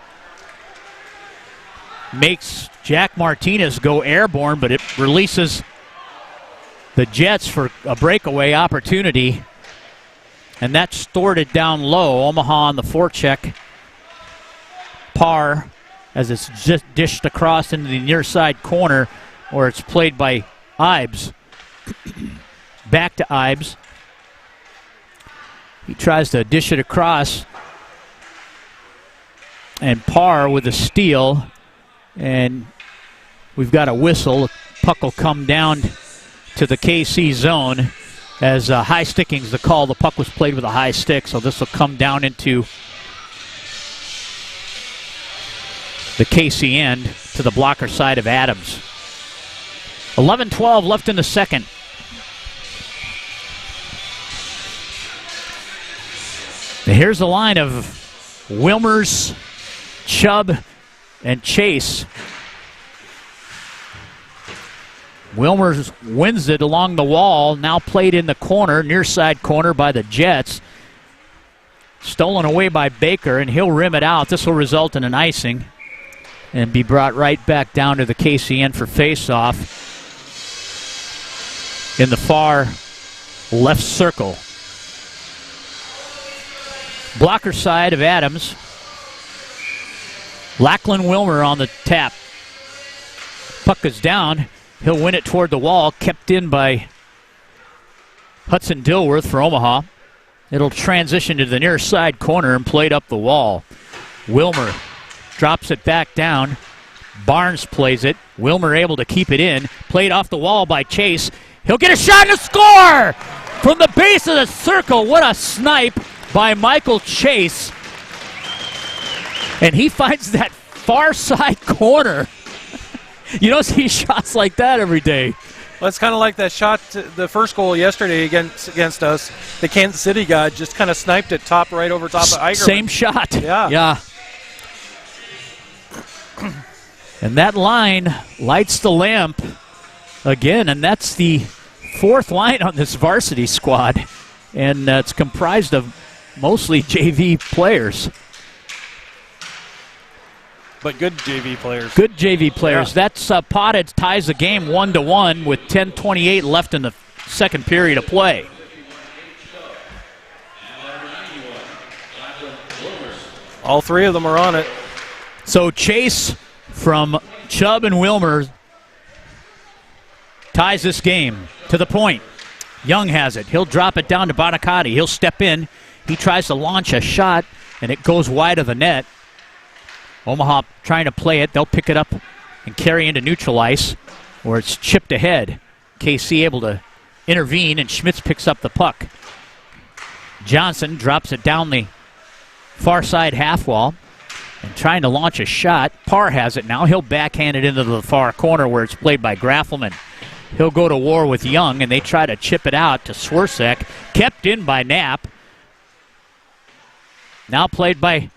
makes Jack Martinez go airborne, but it releases the Jets for a breakaway opportunity. And that stored it down low. Omaha on the forecheck. Parr as it's just dished across into the near side corner where it's played by Ibes. Back to Ibes. He tries to dish it across. And Parr with a steal. And we've got a whistle. The puck will come down to the KC zone as high sticking's the call. The puck was played with a high stick, so this will come down into the KC end to the blocker side of Adams. 11-12 left in the second. And here's the line of Wilmers, Chubb, and Chase. Wilmers wins it along the wall, now played in the corner, near side corner by the Jets. Stolen away by Baker, and he'll rim it out. This will result in an icing and be brought right back down to the KCN for face-off in the far left circle. Blocker side of Adams. Lachlan Wilmer on the tap. Puck is down. He'll win it toward the wall, kept in by Hudson Dilworth for Omaha. It'll transition to the near side corner and played up the wall. Wilmer drops it back down. Barnes plays it. Wilmer able to keep it in. Played off the wall by Chase. He'll get a shot and a score! From the base of the circle. What a snipe by Michael Chase. And he finds that far side corner. You don't see shots like that every day. Well, it's kind of like that shot, the first goal yesterday against us. The Kansas City guy just kind of sniped it top right over top of Igerman. Same shot. Yeah. And that line lights the lamp again, and that's the fourth line on this varsity squad. And it's comprised of mostly JV players. But good JV players. Good JV players. Yeah. That's Potted ties the game 1-1 with 10:28 left in the second period of play. All three of them are on it. So Chase from Chubb and Wilmer ties this game to the point. Young has it. He'll drop it down to Bonacati. He'll step in. He tries to launch a shot, and it goes wide of the net. Omaha trying to play it. They'll pick it up and carry into neutral ice, where it's chipped ahead. KC able to intervene, and Schmitz picks up the puck. Johnson drops it down the far side half wall and trying to launch a shot. Parr has it now. He'll backhand it into the far corner where it's played by Graffelman. He'll go to war with Young, and they try to chip it out to Swirsek. Kept in by Knapp. Now played by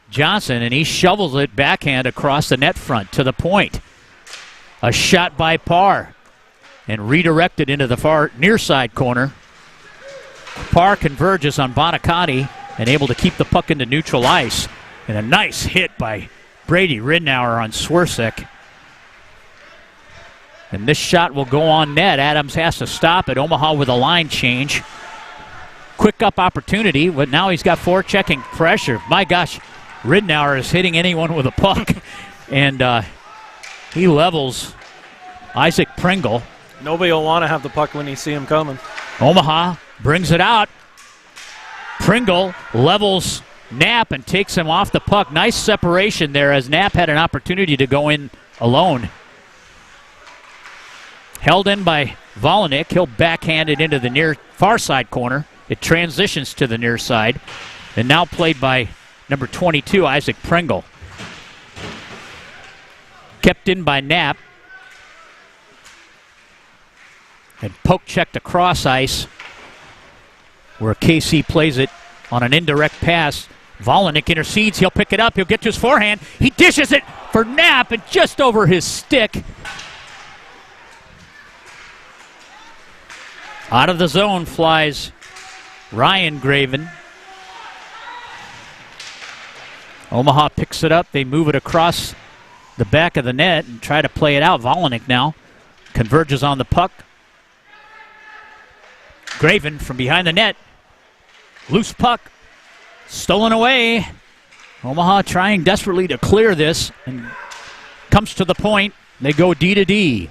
Johnson, and he shovels it backhand across the net front to the point. A shot by Parr, and redirected into the far near side corner. Parr converges on Bonacati and able to keep the puck into neutral ice. And a nice hit by Brady Ridnour on Swirsek. And this shot will go on net. Adams has to stop it. Omaha with a line change. Quick up opportunity, but now he's got forechecking pressure. My gosh, Ridnour is hitting anyone with a puck. And he levels Isaac Pringle. Nobody will want to have the puck when you see him coming. Omaha brings it out. Pringle levels Knapp and takes him off the puck. Nice separation there as Knapp had an opportunity to go in alone. Held in by Volanik. He'll backhand it into the near far side corner. It transitions to the near side. And now played by number 22, Isaac Pringle. Kept in by Knapp. And poke checked across ice where KC plays it on an indirect pass. Volanik intercedes. He'll pick it up. He'll get to his forehand. He dishes it for Knapp and just over his stick. Out of the zone flies Ryan Graven. Omaha picks it up. They move it across the back of the net and try to play it out. Volanik now converges on the puck. Graven from behind the net. Loose puck. Stolen away. Omaha trying desperately to clear this and comes to the point. They go D to D.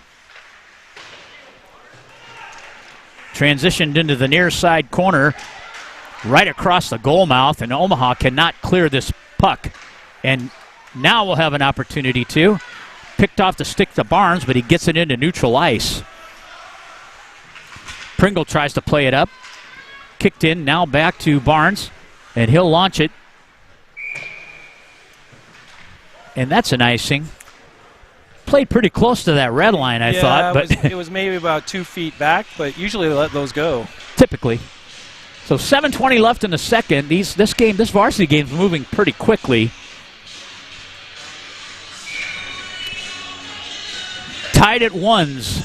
Transitioned into the near side corner right across the goal mouth, and Omaha cannot clear this puck. And now we'll have an opportunity to. Picked off the stick to Barnes, but he gets it into neutral ice. Pringle tries to play it up. Kicked in, now back to Barnes, and he'll launch it. And that's an icing. Played pretty close to that red line, I thought. But it was maybe about 2 feet back, but usually they let those go. Typically. So 7:20 left in the second. This varsity game is moving pretty quickly. Tied at ones.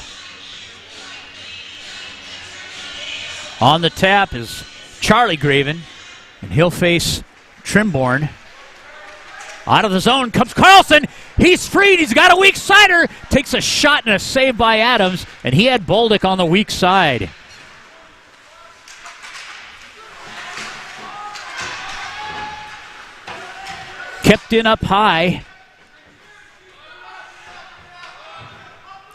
On the tap is Charlie Graven, and he'll face Trimborn. Out of the zone comes Carlson. He's freed. He's got a weak sider. Takes a shot and a save by Adams, and he had Bolduc on the weak side. Kept in up high.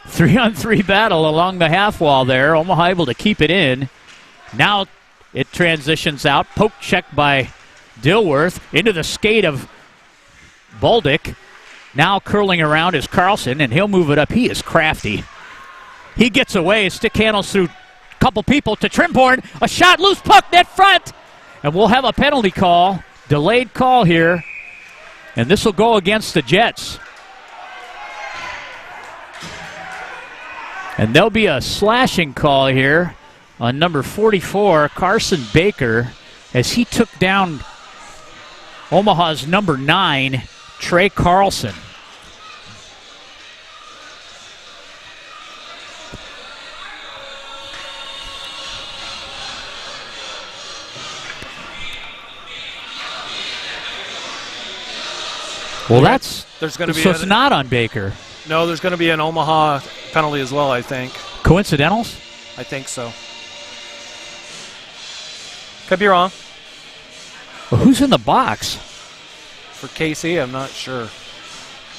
3-on-3 battle along the half wall there. Omaha able to keep it in. Now it transitions out. Poke check by Dilworth into the skate of Bolduc. Now curling around is Carlson, and he'll move it up. He is crafty. He gets away. Stick handles through a couple people to Trimborn. A shot, loose puck, net front. And we'll have a penalty call. Delayed call here. And this will go against the Jets. And there'll be a slashing call here on number 44, Carson Baker, as he took down Omaha's number 9, Trey Carlson. Well, there's going to be so it's not on Baker. No, there's going to be an Omaha penalty as well, I think. Coincidentals? I think so. Could be wrong. Well, who's in the box? For KC, I'm not sure.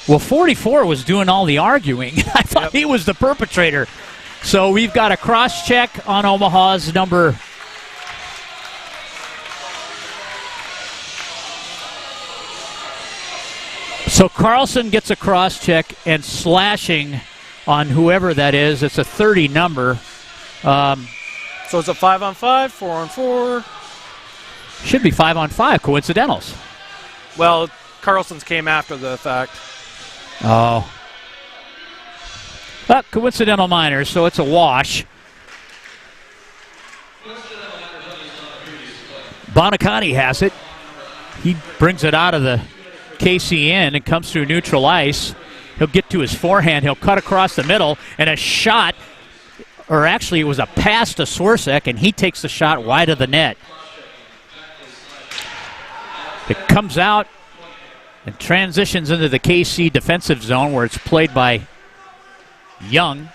Well, 44 was doing all the arguing. I thought he was the perpetrator. So we've got a cross-check on Omaha's number. So Carlson gets a cross-check and slashing on whoever that is. It's a 30 number. So it's a 5-on-5, 4-on-4. Should be 5-on-5, coincidentals. Well, Carlson's came after the fact. Oh. Coincidental minors, so it's a wash. Bonacani has it. He brings it out of the KC end and comes through neutral ice. He'll get to his forehand. He'll cut across the middle, and a shot, or actually it was a pass to Swarsek, and he takes the shot wide of the net. It comes out and transitions into the KC defensive zone where it's played by Young.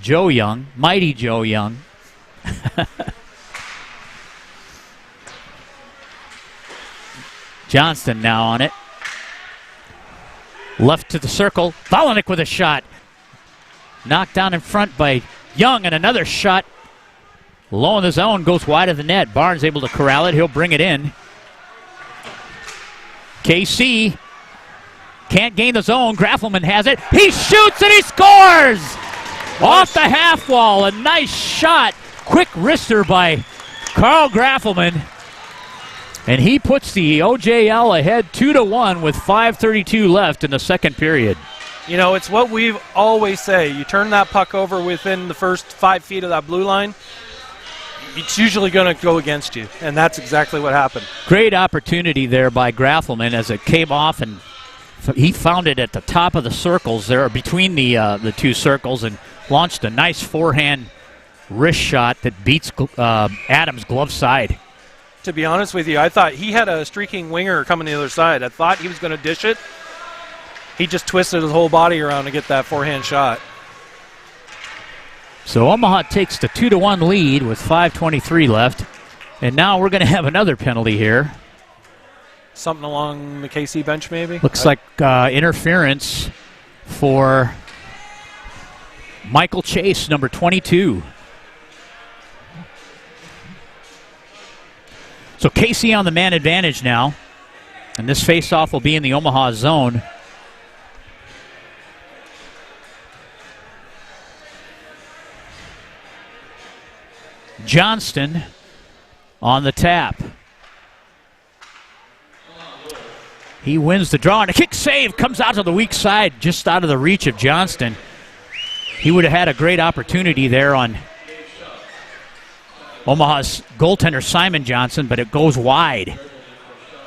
Joe Young, mighty Joe Young. Johnston now on it. Left to the circle. Volinick with a shot. Knocked down in front by Young, and another shot. Low in the zone, goes wide of the net. Barnes able to corral it. He'll bring it in. KC can't gain the zone. Graffelman has it. He shoots and he scores! Off the half wall. A nice shot. Quick wrister by Carl Graffelman. And he puts the OJL ahead 2-1 with 5:32 left in the second period. You know, it's what we always say. You turn that puck over within the first 5 feet of that blue line, it's usually going to go against you, and that's exactly what happened. Great opportunity there by Graffelman as it came off, and he found it at the top of the circles there, between the two circles, and launched a nice forehand wrist shot that beats Adams' glove side. To be honest with you, I thought he had a streaking winger coming the other side. I thought he was going to dish it. He just twisted his whole body around to get that forehand shot. So Omaha takes the 2-1 lead with 5:23 left. And now we're going to have another penalty here. Something along the KC bench, maybe? Looks like interference for Michael Chase, number 22. So KC on the man advantage now. And this faceoff will be in the Omaha zone. Johnston on the tap. He wins the draw, and a kick save comes out to the weak side, just out of the reach of Johnston. He would have had a great opportunity there on Omaha's goaltender Simon Johnson, but it goes wide.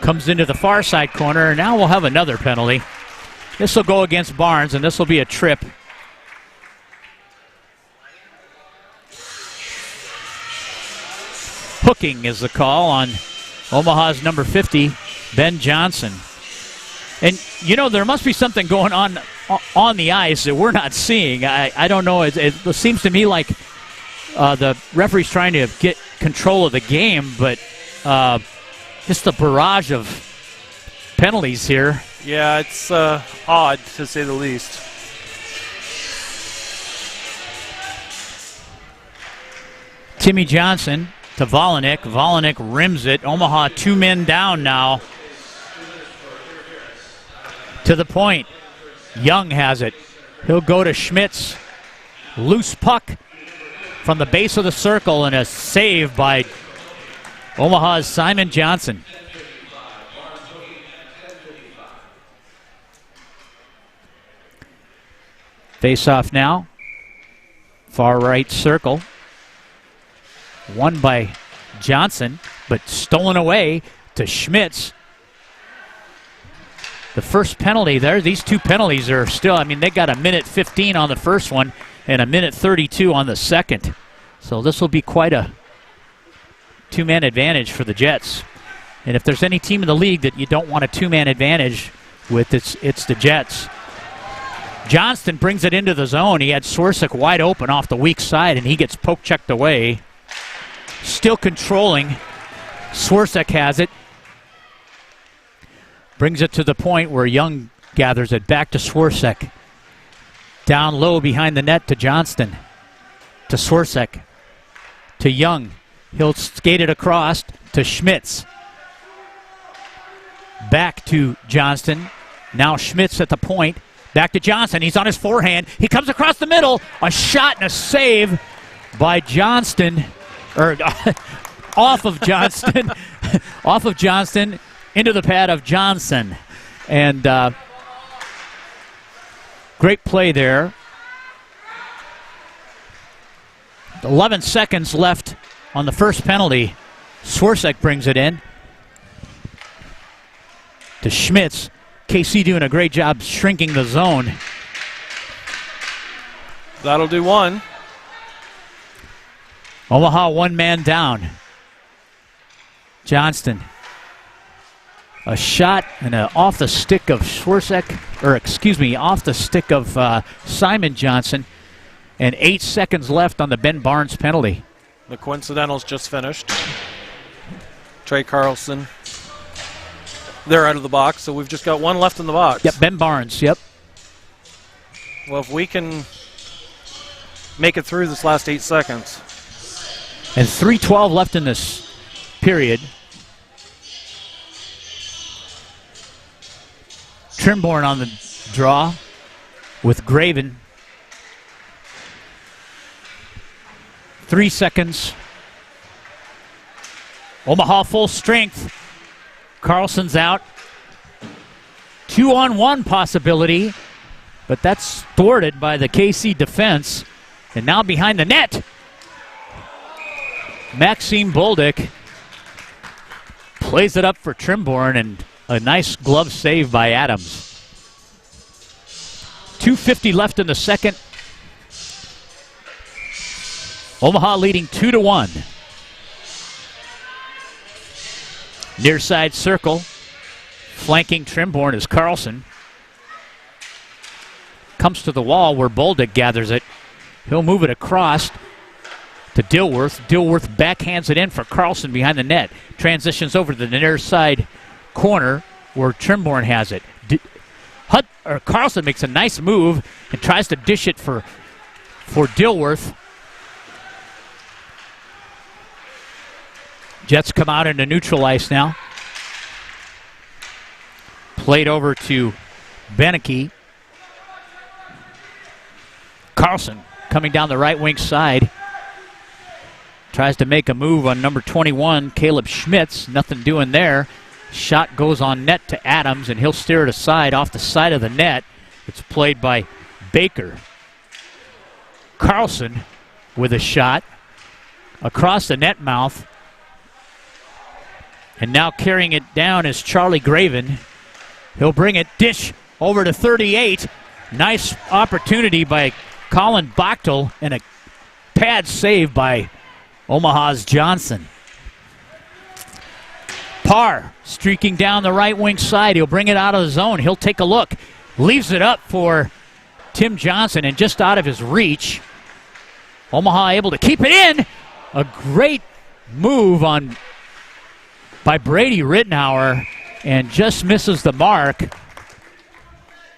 Comes into the far side corner, and now we'll have another penalty. This will go against Barnes, and this will be a trip. Hooking is the call on Omaha's number 50, Ben Johnson. And, you know, there must be something going on the ice that we're not seeing. I don't know. It seems to me like the referee's trying to get control of the game, but just the barrage of penalties here. Yeah, it's odd, to say the least. Timmy Johnson to Volinick. Volinick rims it. Omaha 2 men down now. To the point. Young has it. He'll go to Schmitz. Loose puck from the base of the circle, and a save by Omaha's Simon Johnson. Face off now. Far right circle. Won by Johnson, but stolen away to Schmitz. The first penalty there, these two penalties are still, I mean, they got a minute 15 on the first one and a minute 32 on the second. So this will be quite a two-man advantage for the Jets. And if there's any team in the league that you don't want a two-man advantage with, it's the Jets. Johnston brings it into the zone. He had Swirsik wide open off the weak side, and he gets poke-checked away. Still controlling. Swirsik has it. Brings it to the point where Young gathers it. Back to Swirsik. Down low behind the net to Johnston. To Swirsik. To Young. He'll skate it across to Schmitz. Back to Johnston. Now Schmitz at the point. Back to Johnson. He's on his forehand. He comes across the middle. A shot and a save by Johnston. Or off of Johnston. Off of Johnston into the pad of Johnson. And great play there. 11 seconds left on the first penalty. Swirsik brings it in to Schmitz. KC doing a great job shrinking the zone. That'll do one. Omaha one man down. Johnston. A shot and off the stick of Swirsik, or excuse me, off the stick of Simon Johnson. And 8 seconds left on the Ben Barnes penalty. The coincidentals just finished. Trey Carlson. They're out of the box, so we've just got one left in the box. Yep, Ben Barnes, yep. Well, if we can make it through this last 8 seconds. And 3:12 left in this period. Trimborn on the draw with Graven. 3 seconds. Omaha full strength. Carlson's out. 2-on-1 possibility, but that's thwarted by the KC defense. And now behind the net, Maxime Bolduc plays it up for Trimborn, and a nice glove save by Adams. 2:50 left in the second. Omaha leading 2-1. Near side circle. Flanking Trimborn is Carlson. Comes to the wall where Bolduc gathers it. He'll move it across to Dilworth. Dilworth backhands it in for Carlson behind the net. Transitions over to the near side corner where Trimborn has it. Carlson makes a nice move and tries to dish it for Dilworth. Jets come out into neutral ice now. Played over to Beneke. Carlson coming down the right wing side. Tries to make a move on number 21, Caleb Schmitz. Nothing doing there. Shot goes on net to Adams, and he'll steer it aside off the side of the net. It's played by Baker. Carlson with a shot across the net mouth. And now carrying it down is Charlie Graven. He'll bring it, dish over to 38. Nice opportunity by Colin Bachtel, and a pad save by Omaha's Johnson. Parr streaking down the right wing side. He'll bring it out of the zone. He'll take a look. Leaves it up for Tim Johnson, and just out of his reach. Omaha able to keep it in. A great move by Brady Rittenauer, and just misses the mark.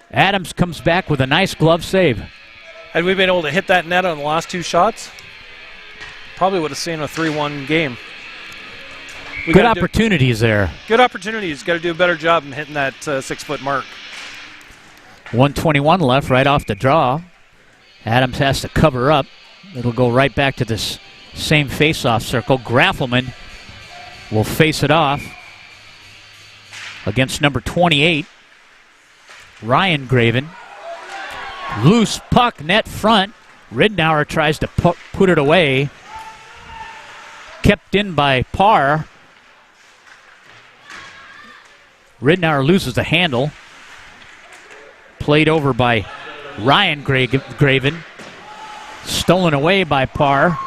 Adams comes back with a nice glove save. Had we been able to hit that net on the last 2 shots, probably would have seen a 3-1 game. Good opportunities there. Good opportunities. Got to do a better job in hitting that 6-foot mark. 1:21 left right off the draw. Adams has to cover up. It'll go right back to this same face-off circle. Graffelman will face it off against number 28, Ryan Graven. Loose puck, net front. Ridnour tries to put it away. Kept in by Parr. Ridnour loses the handle. Played over by Ryan Graven. Stolen away by Parr.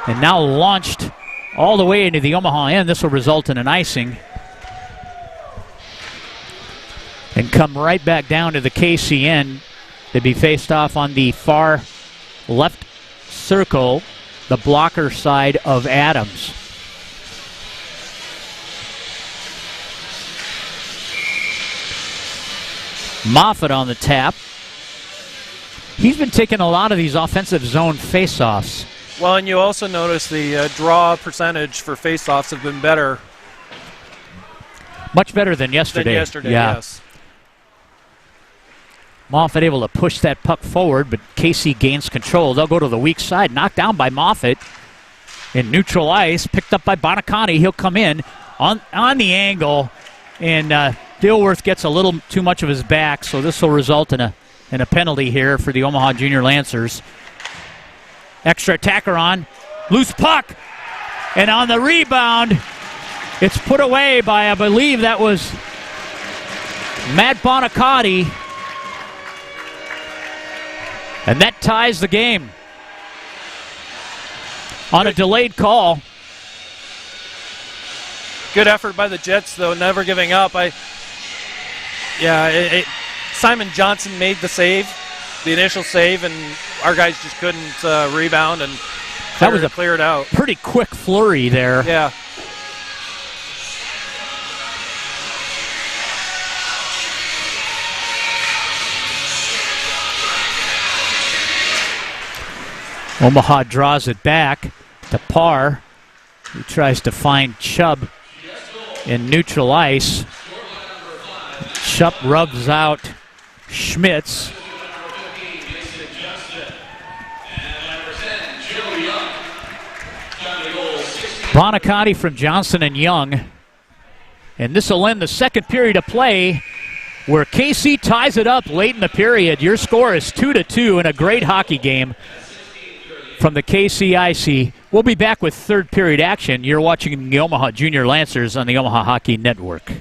And now launched all the way into the Omaha end. This will result in an icing. And come right back down to the KC end. To be faced off on the far left circle, the blocker side of Adams. Moffitt on the tap. He's been taking a lot of these offensive zone faceoffs. Well, and you also notice the draw percentage for faceoffs have been better. Much better than yesterday. Yes. Moffitt able to push that puck forward, but Casey gains control. They'll go to the weak side. Knocked down by Moffitt. In neutral ice, picked up by Bonacani. He'll come in on the angle, and Dilworth gets a little too much of his back, so this will result in a penalty here for the Omaha Junior Lancers. Extra attacker on. Loose puck. And on the rebound, it's put away by, I believe that was Matt Bonacani. And that ties the game on a delayed call. Good effort by the Jets, though, never giving up. Simon Johnson made the save, the initial save, and our guys just couldn't rebound and clear it out. Pretty quick flurry there. Yeah. Omaha draws it back to Parr, who tries to find Chubb in neutral ice. Chubb rubs out Schmitz. Bonacani from Johnson and Young. And this will end the second period of play, where KC ties it up late in the period. Your score is 2-2 in a great hockey game from the KCIC. We'll be back with third period action. You're watching the Omaha Junior Lancers on the Omaha Hockey Network.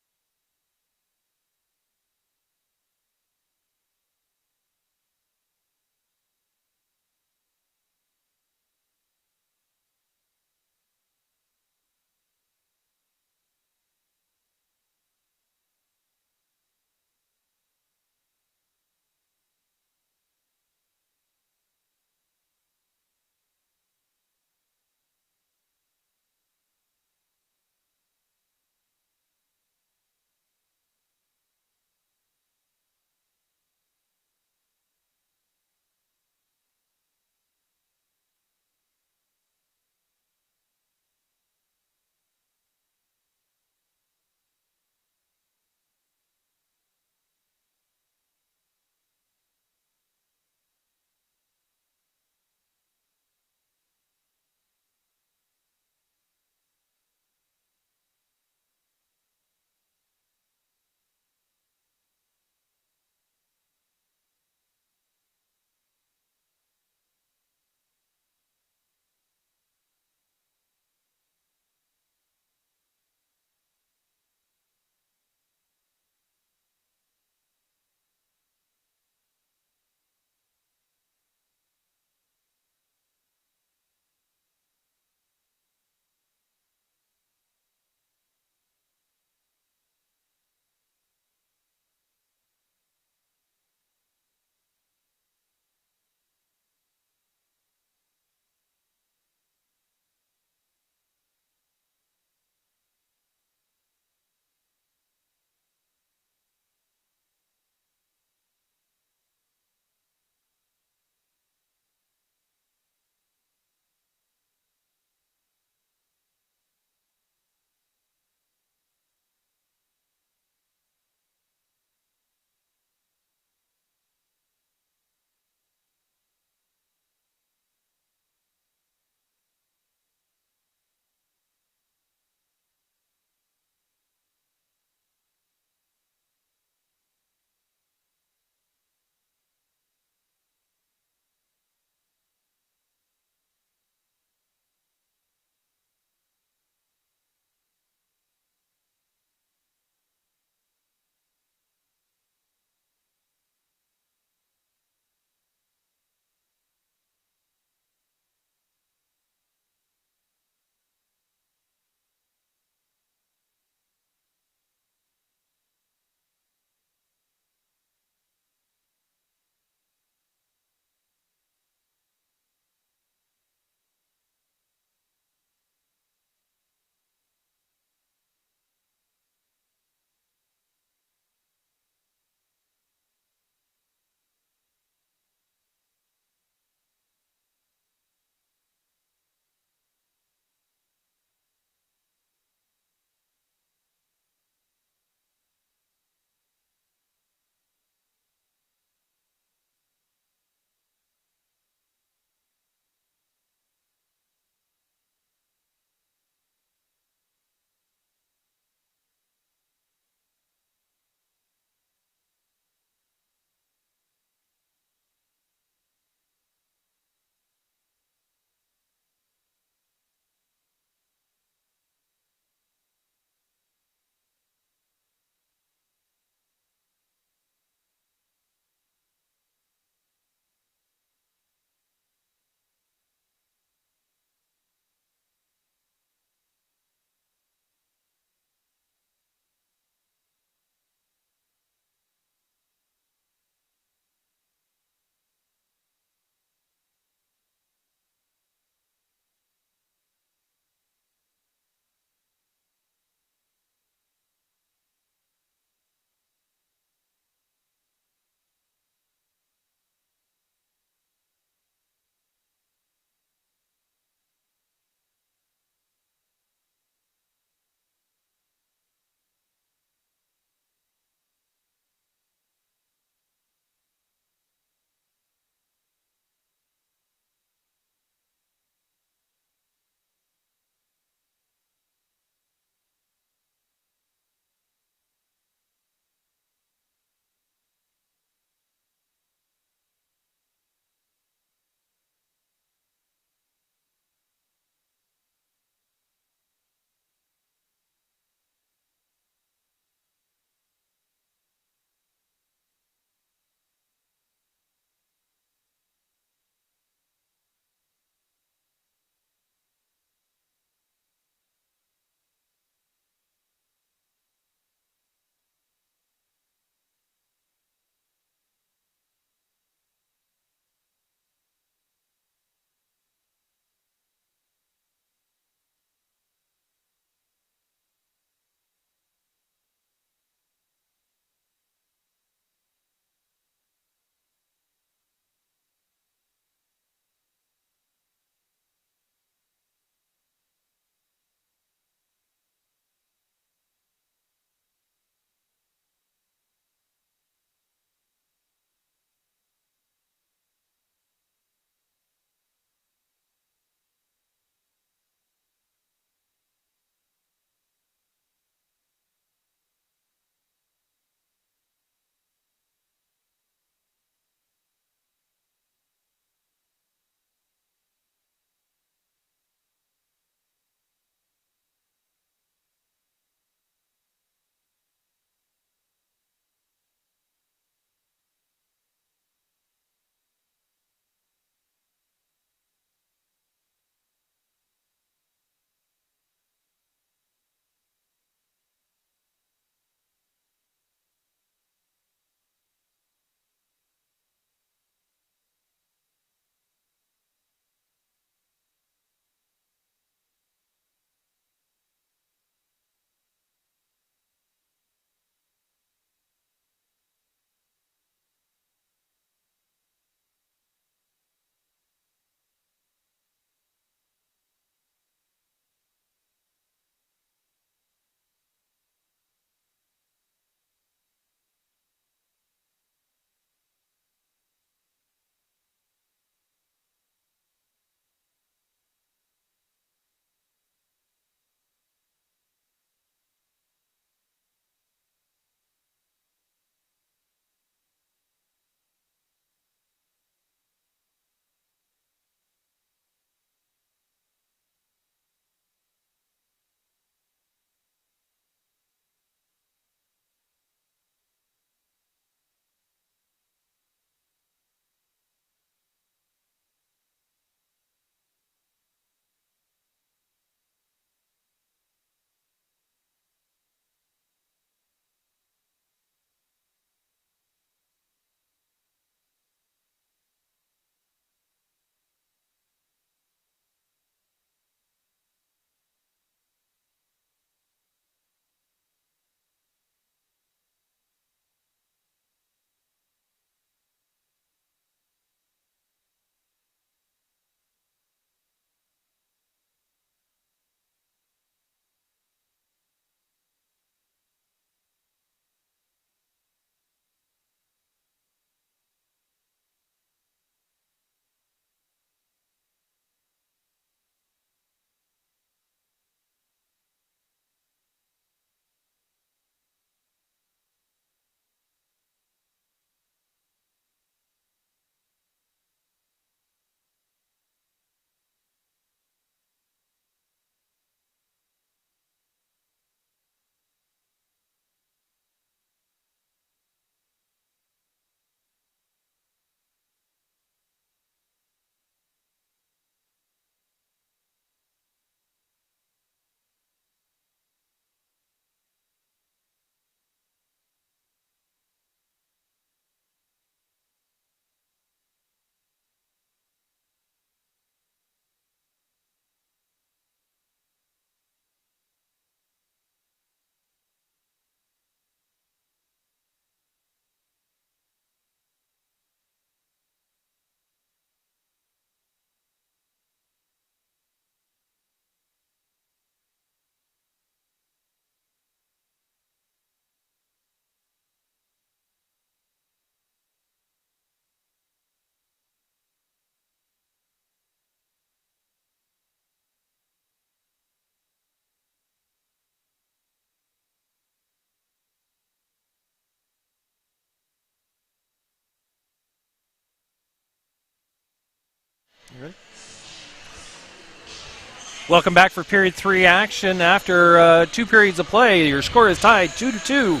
Welcome back for period 3 action. After 2 periods of play, your score is tied 2-2.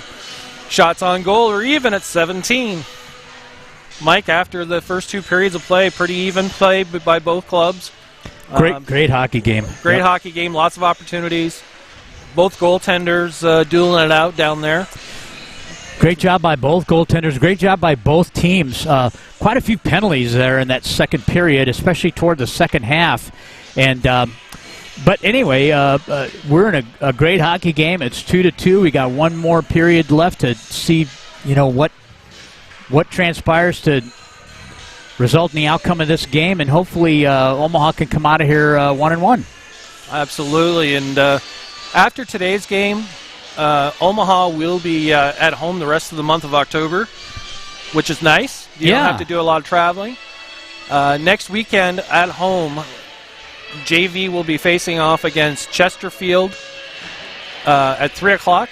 Shots on goal are even at 17. Mike, after the first 2 periods of play, pretty even play by both clubs. Great hockey game. Great hockey game, lots of opportunities. Both goaltenders dueling it out down there. Great job by both goaltenders. Great job by both teams. Quite a few penalties there in that second period, especially toward the second half. And but anyway, we're in a great hockey game. It's 2-2. We got one more period left to see, what transpires to result in the outcome of this game, and hopefully Omaha can come out of here 1-1. Absolutely. And after today's game, Omaha will be at home the rest of the month of October, which is nice. You don't have to do a lot of traveling. Next weekend at home, JV will be facing off against Chesterfield at 3 o'clock.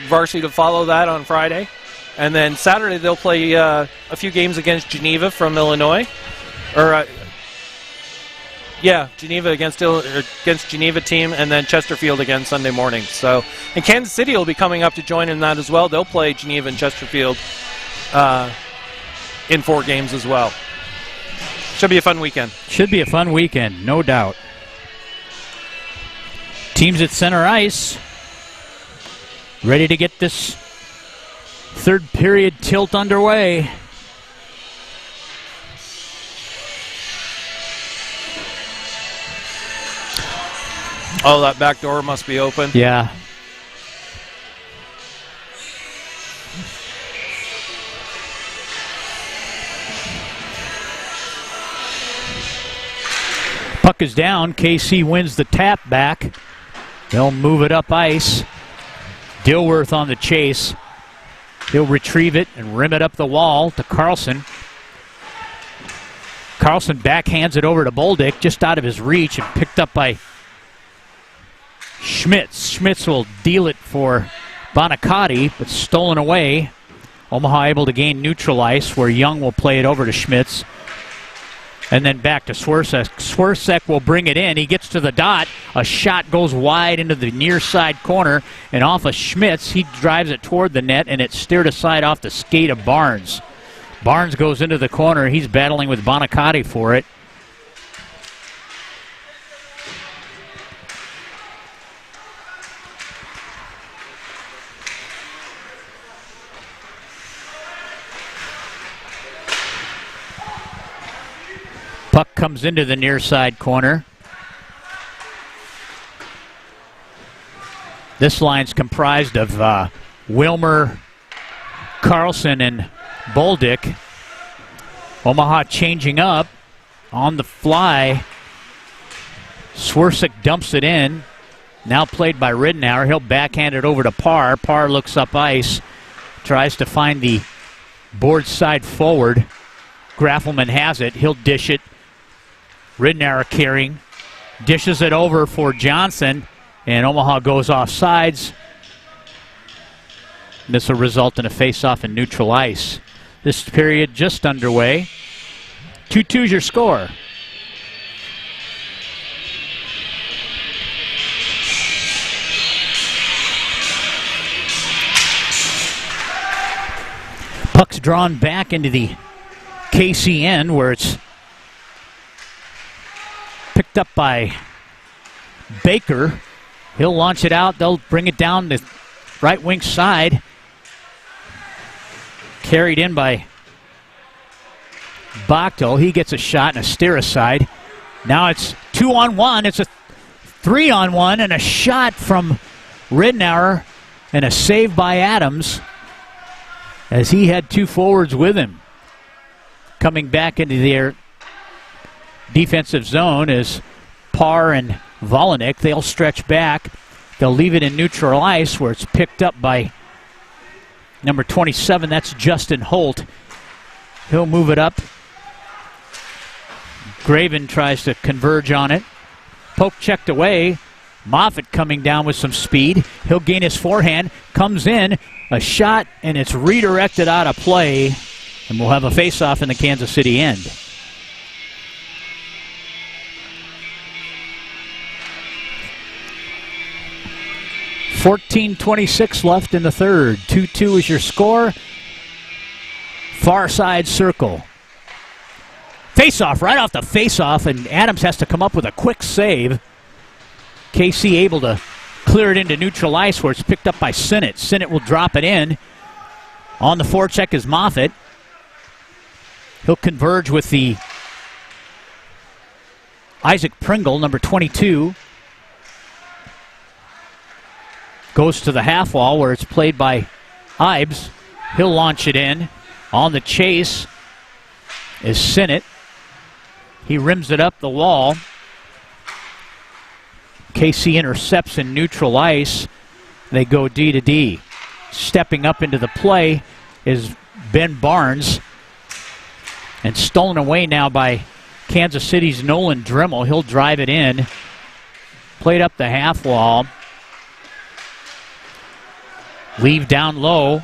Varsity to follow that on Friday. And then Saturday they'll play a few games against Geneva from Illinois. Geneva against Geneva team, and then Chesterfield again Sunday morning. So, and Kansas City will be coming up to join in that as well. They'll play Geneva and Chesterfield in 4 games as well. Should be a fun weekend. Should be a fun weekend, no doubt. Teams at center ice, ready to get this third period tilt underway. Oh, that back door must be open. Yeah. Puck is down. KC wins the tap back. They'll move it up ice. Dilworth on the chase. He'll retrieve it and rim it up the wall to Carlson. Carlson backhands it over to Boldick, just out of his reach, and picked up by Schmitz. Schmitz will deal it for Bonacotti, but stolen away. Omaha able to gain neutral ice, where Young will play it over to Schmitz. And then back to Swirsek. Swirsek will bring it in. He gets to the dot. A shot goes wide into the near side corner. And off of Schmitz, he drives it toward the net, and it's steered aside off the skate of Barnes. Barnes goes into the corner. He's battling with Bonacotti for it. Puck comes into the near side corner. This line's comprised of Wilmer, Carlson, and Boldick. Omaha changing up on the fly. Swirsek dumps it in. Now played by Ridenour. He'll backhand it over to Parr. Parr looks up ice. Tries to find the board side forward. Graffelman has it. He'll dish it. Ridenour carrying, dishes it over for Johnson, and Omaha goes off sides. This will result in a face-off in neutral ice. This period just underway. 2-2's your score. Puck's drawn back into the KCN, where it's picked up by Baker. He'll launch it out. They'll bring it down the right wing side. Carried in by Bachtel. He gets a shot and a steer aside. Now it's 2-on-1. It's a 3-on-1 and a shot from Ridenour and a save by Adams, as he had 2 forwards with him. Coming back into their defensive zone is Parr and Volanik. They'll stretch back. They'll leave it in neutral ice, where it's picked up by number 27. That's Justin Holt. He'll move it up. Graven tries to converge on it. Poke checked away. Moffitt coming down with some speed. He'll gain his forehand. Comes in. A shot, and it's redirected out of play. And we'll have a face-off in the Kansas City end. 14:26 left in the third. 2-2 is your score. Far side circle. Face-off, right off the face-off, and Adams has to come up with a quick save. KC able to clear it into neutral ice where it's picked up by Sinnott. Sinnott will drop it in. On the forecheck is Moffitt. He'll converge with the Isaac Pringle, number 22. Goes to the half wall where it's played by Ibes. He'll launch it in. On the chase is Sinnott. He rims it up the wall. KC intercepts in neutral ice. They go D to D. Stepping up into the play is Ben Barnes. And stolen away now by Kansas City's Nolan Dremel. He'll drive it in. Played up the half wall. Leave down low.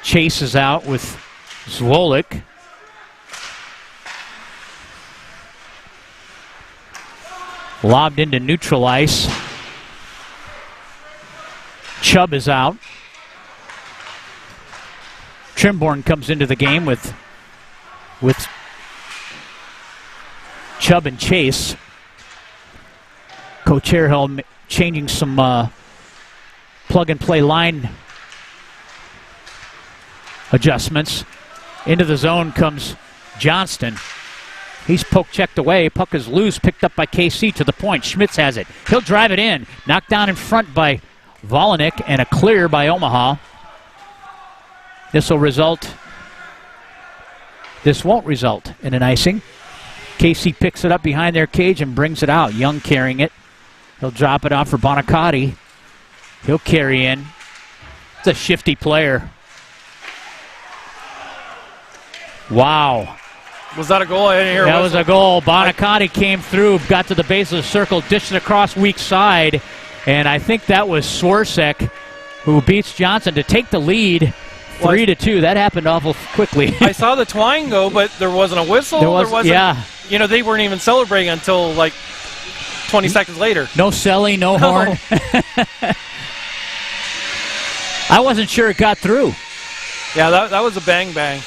Chases out with Zwolik. Lobbed into neutral ice. Chubb is out. Trimborn comes into the game with Chubb and Chase. Coach Airhill changing some plug-and-play line adjustments. Into the zone comes Johnston. He's poke-checked away. Puck is loose, picked up by KC to the point. Schmitz has it. He'll drive it in. Knocked down in front by Volanik, and a clear by Omaha. This won't result in an icing. KC picks it up behind their cage and brings it out. Young carrying it. He'll drop it off for Bonacotti. He'll carry in. It's a shifty player. Wow. Was that a goal? I didn't hear. That was a goal. Bonacotti came through, got to the base of the circle, dished it across weak side, and I think that was Swarsek who beats Johnson to take the lead 3-2. That happened awful quickly. I saw the twine go, but there wasn't a whistle. There wasn't. Yeah. You know, they weren't even celebrating until like 20 seconds later. No selling, no horn. I wasn't sure it got through. Yeah, that was a bang-bang.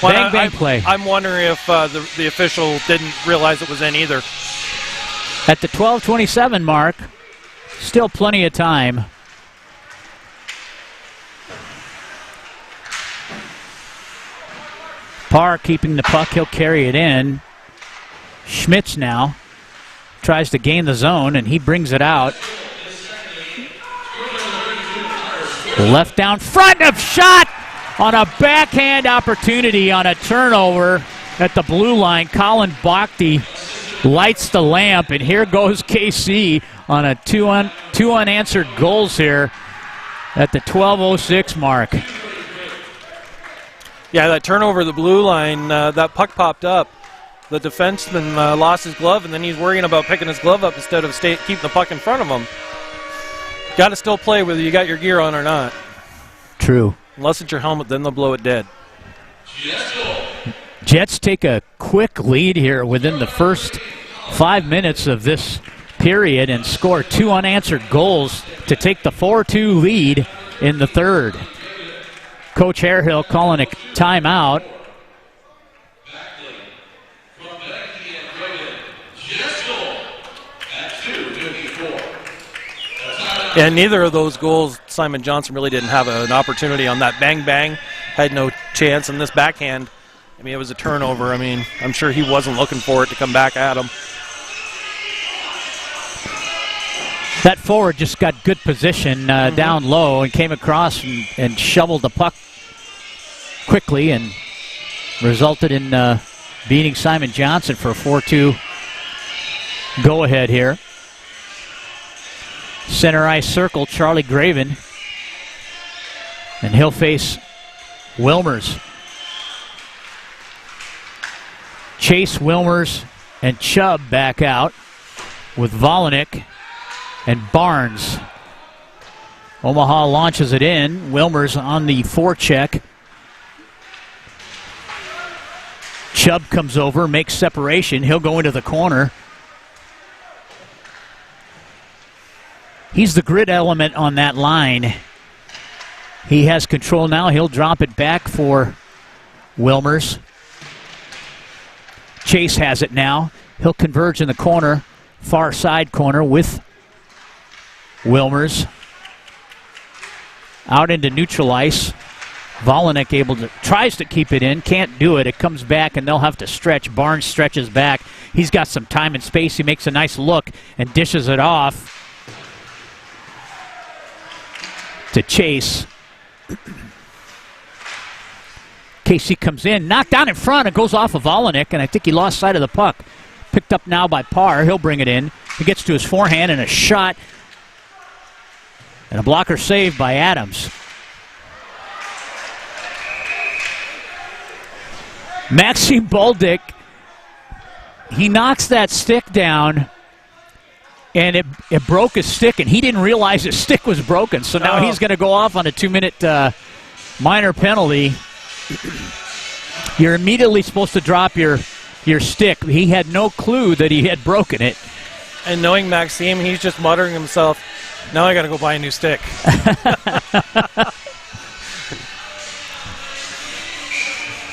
Bang play. I'm wondering if the official didn't realize it was in either. At the 12:27 mark, still plenty of time. Parr keeping the puck. He'll carry it in. Schmitz now tries to gain the zone, and he brings it out. Left down front of shot on a backhand opportunity on a turnover at the blue line. Colin Bhakti lights the lamp, and here goes KC on a two unanswered goals here at the 12:06 mark. Yeah, that turnover at the blue line, that puck popped up. The defenseman lost his glove, and then he's worrying about picking his glove up instead of keeping the puck in front of him. Got to still play whether you got your gear on or not. True. Unless it's your helmet, then they'll blow it dead. Jets take a quick lead here within the first 5 minutes of this period and score 2 unanswered goals to take the 4-2 lead in the third. Coach Harehill calling a timeout. And neither of those goals, Simon Johnson really didn't have an opportunity on that bang-bang. Had no chance. And this backhand, I mean, it was a turnover. I mean, I'm sure he wasn't looking for it to come back at him. That forward just got good position down low and came across and shoveled the puck quickly and resulted in beating Simon Johnson for a 4-2 go-ahead here. Center ice circle, Charlie Graven. And he'll face Wilmers. Chase, Wilmers, and Chubb back out with Volanik and Barnes. Omaha launches it in. Wilmers on the forecheck. Chubb comes over, makes separation. He'll go into the corner. He's the grid element on that line. He has control now. He'll drop it back for Wilmers. Chase has it now. He'll converge in the corner, far side corner with Wilmers. Out into neutral ice. Volanek tries to keep it in, can't do it. It comes back and they'll have to stretch. Barnes stretches back. He's got some time and space. He makes a nice look and dishes it off to Chase. Casey comes in, knocked down in front. It goes off of Volanek, and I think he lost sight of the puck. Picked up now by Parr. He'll bring it in. He gets to his forehand and a shot. And a blocker save by Adams. Maxim Bolduc, he knocks that stick down, and it broke his stick, and he didn't realize his stick was broken. So now he's going to go off on a 2-minute minor penalty. You're immediately supposed to drop your stick. He had no clue that he had broken it. And knowing Maxime, he's just muttering to himself, now I got to go buy a new stick.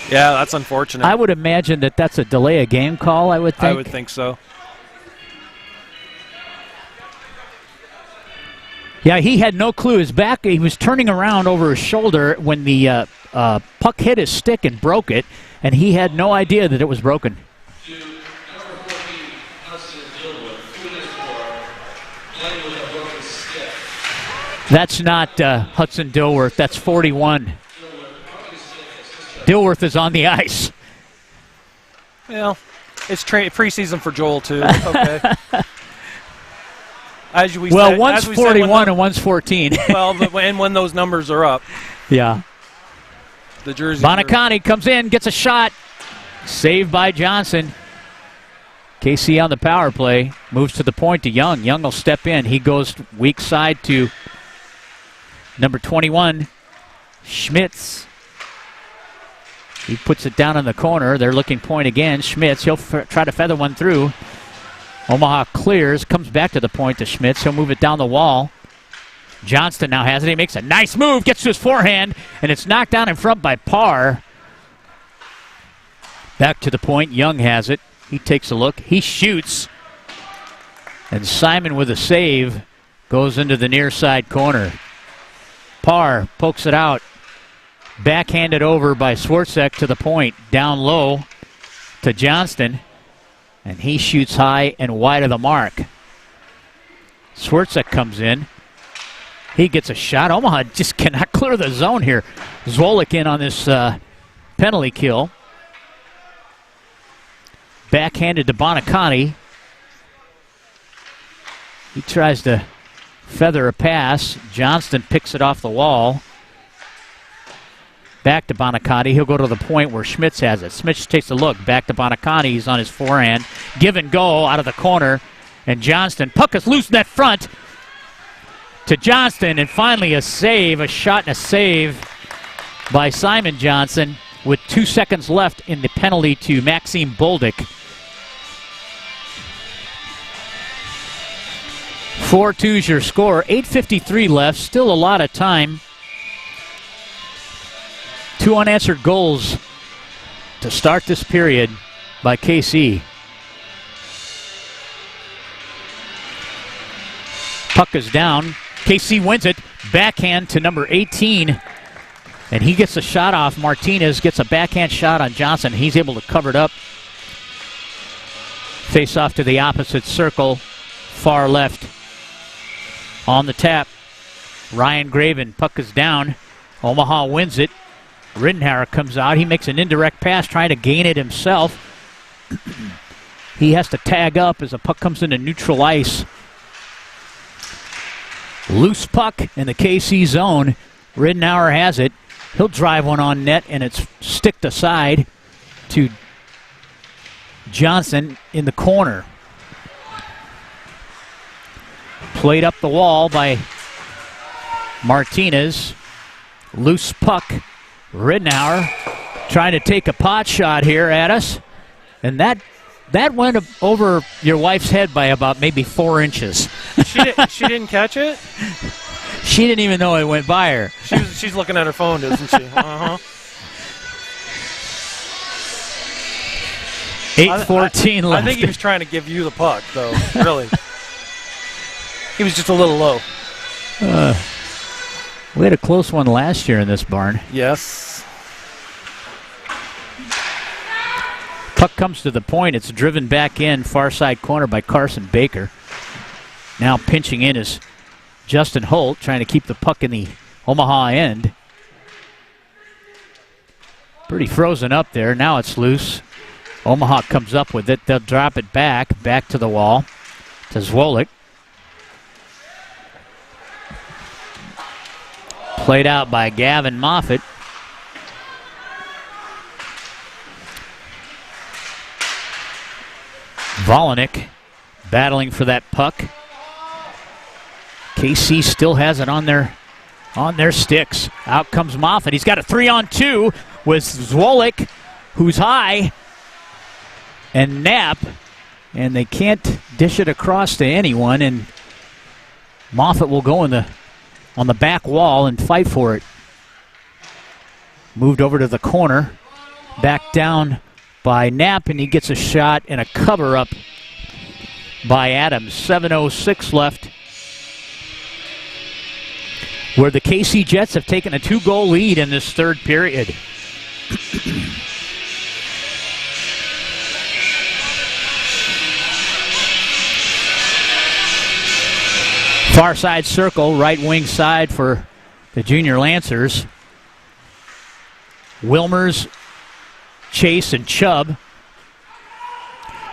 Yeah, that's unfortunate. I would imagine that that's a delay of game call, I would think. I would think so. Yeah, he had no clue. His back, he was turning around over his shoulder when the puck hit his stick and broke it, and he had no idea that it was broken. That's not Hudson Dilworth. That's 41. Dilworth is on the ice. Well, it's preseason for Joel, too. Okay. One's 41 and one's 14. Well, and when those numbers are up. Yeah. The jersey. Bonacani comes in, gets a shot. Saved by Johnson. KC on the power play. Moves to the point to Young. Young will step in. He goes weak side to number 21, Schmitz. He puts it down in the corner. They're looking point again. Schmitz, he'll try to feather one through. Omaha clears, comes back to the point to Schmitz. He'll move it down the wall. Johnston now has it. He makes a nice move, gets to his forehand, and it's knocked down in front by Parr. Back to the point. Young has it. He takes a look. He shoots. And Simon with a save goes into the near side corner. Parr pokes it out. Backhanded over by Swartzek to the point. Down low to Johnston. And he shoots high and wide of the mark. Swartzek comes in. He gets a shot. Omaha just cannot clear the zone here. Zwolik in on this penalty kill. Backhanded to Bonacani. He tries to feather a pass. Johnston picks it off the wall. Back to Bonacani. He'll go to the point where Schmitz has it. Schmitz takes a look. Back to Bonacani. He's on his forehand. Give and go out of the corner. And Johnston. Puck is loose in that front to Johnston. And finally a save. A shot and a save by Simon Johnson with 2 seconds left in the penalty to Maxime Bolduc. 4-2's your score. 8:53 left. Still a lot of time. 2 unanswered goals to start this period by KC. Puck is down. KC wins it. Backhand to number 18. And he gets a shot off. Martinez gets a backhand shot on Johnson. He's able to cover it up. Face off to the opposite circle. Far left. On the tap. Ryan Graven. Puck is down. Omaha wins it. Rittenhauer comes out. He makes an indirect pass trying to gain it himself. He has to tag up as the puck comes into neutral ice. Loose puck in the KC zone. Rittenhauer has it. He'll drive one on net, and it's sticked aside to Johnson in the corner. Played up the wall by Martinez. Loose puck. Rittenhauer trying to take a pot shot here at us. And that That went over your wife's head by about maybe 4 inches. She didn't catch it? She didn't even know it went by her. She's looking at her phone, isn't she? Uh-huh. 8:14 left. I think he was trying to give you the puck, though, really. He was just a little low. We had a close one last year in this barn. Yes. Puck comes to the point. It's driven back in, far side corner by Carson Baker. Now pinching in is Justin Holt, trying to keep the puck in the Omaha end. Pretty frozen up there. Now it's loose. Omaha comes up with it. They'll drop it back to the wall, to Zwolik. Played out by Gavin Moffitt. Volanik battling for that puck. KC still has it on their sticks. Out comes Moffitt. He's got a 3-on-2 with Zwolik, who's high, and Knapp, and they can't dish it across to anyone, and Moffitt will go on the back wall and fight for it. Moved over to the corner, back down by Knapp, and he gets a shot and a cover-up by Adams. 7:06 left, where the KC Jets have taken a 2-goal lead in this third period. Far side circle, right wing side for the Junior Lancers. Wilmers, Chase, and Chubb.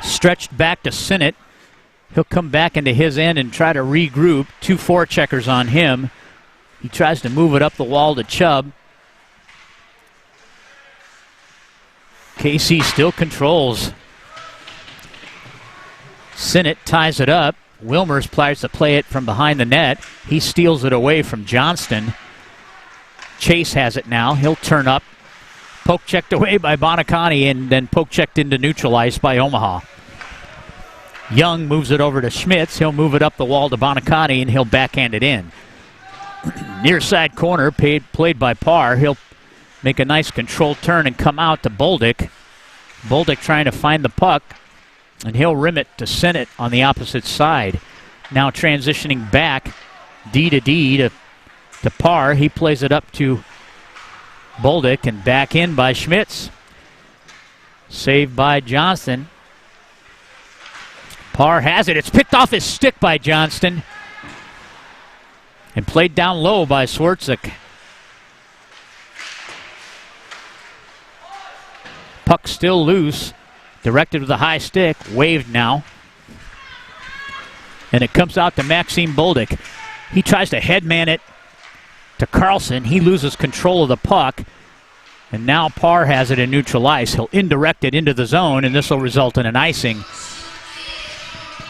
Stretched back to Sinnott. He'll come back into his end and try to regroup. 2 forecheckers on him. He tries to move it up the wall to Chubb. KC still controls. Sinnott ties it up. Wilmers tries to play it from behind the net. He steals it away from Johnston. Chase has it now. He'll turn up. Poke checked away by Bonacani, and then poke checked into neutralized by Omaha. Young moves it over to Schmitz. He'll move it up the wall to Bonacani, and he'll backhand it in. Near side corner, played by Parr. He'll make a nice controlled turn and come out to Bolduc. Bolduc trying to find the puck, and he'll rim it to Sinnott on the opposite side. Now transitioning back, D to Parr. He plays it up to Bolduc and back in by Schmitz. Saved by Johnston. Parr has it. It's picked off his stick by Johnston and played down low by Swartzik. Puck still loose. Directed with a high stick. Waved now. And it comes out to Maxime Bolduc. He tries to headman it to Carlson. He loses control of the puck. And now Parr has it in neutral ice. He'll indirect it into the zone, and this will result in an icing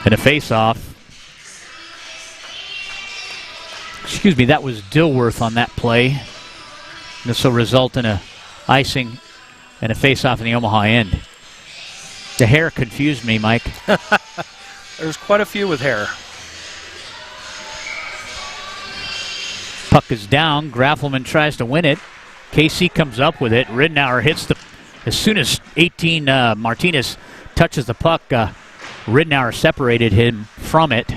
and a face-off. Excuse me, that was Dilworth on that play. This will result in a icing and a face-off in the Omaha end. The hair confused me, Mike. There's quite a few with hair. Puck is down. Graffelman tries to win it. KC comes up with it. Ridnour hits as soon as Martinez touches the puck, Ridnour separated him from it.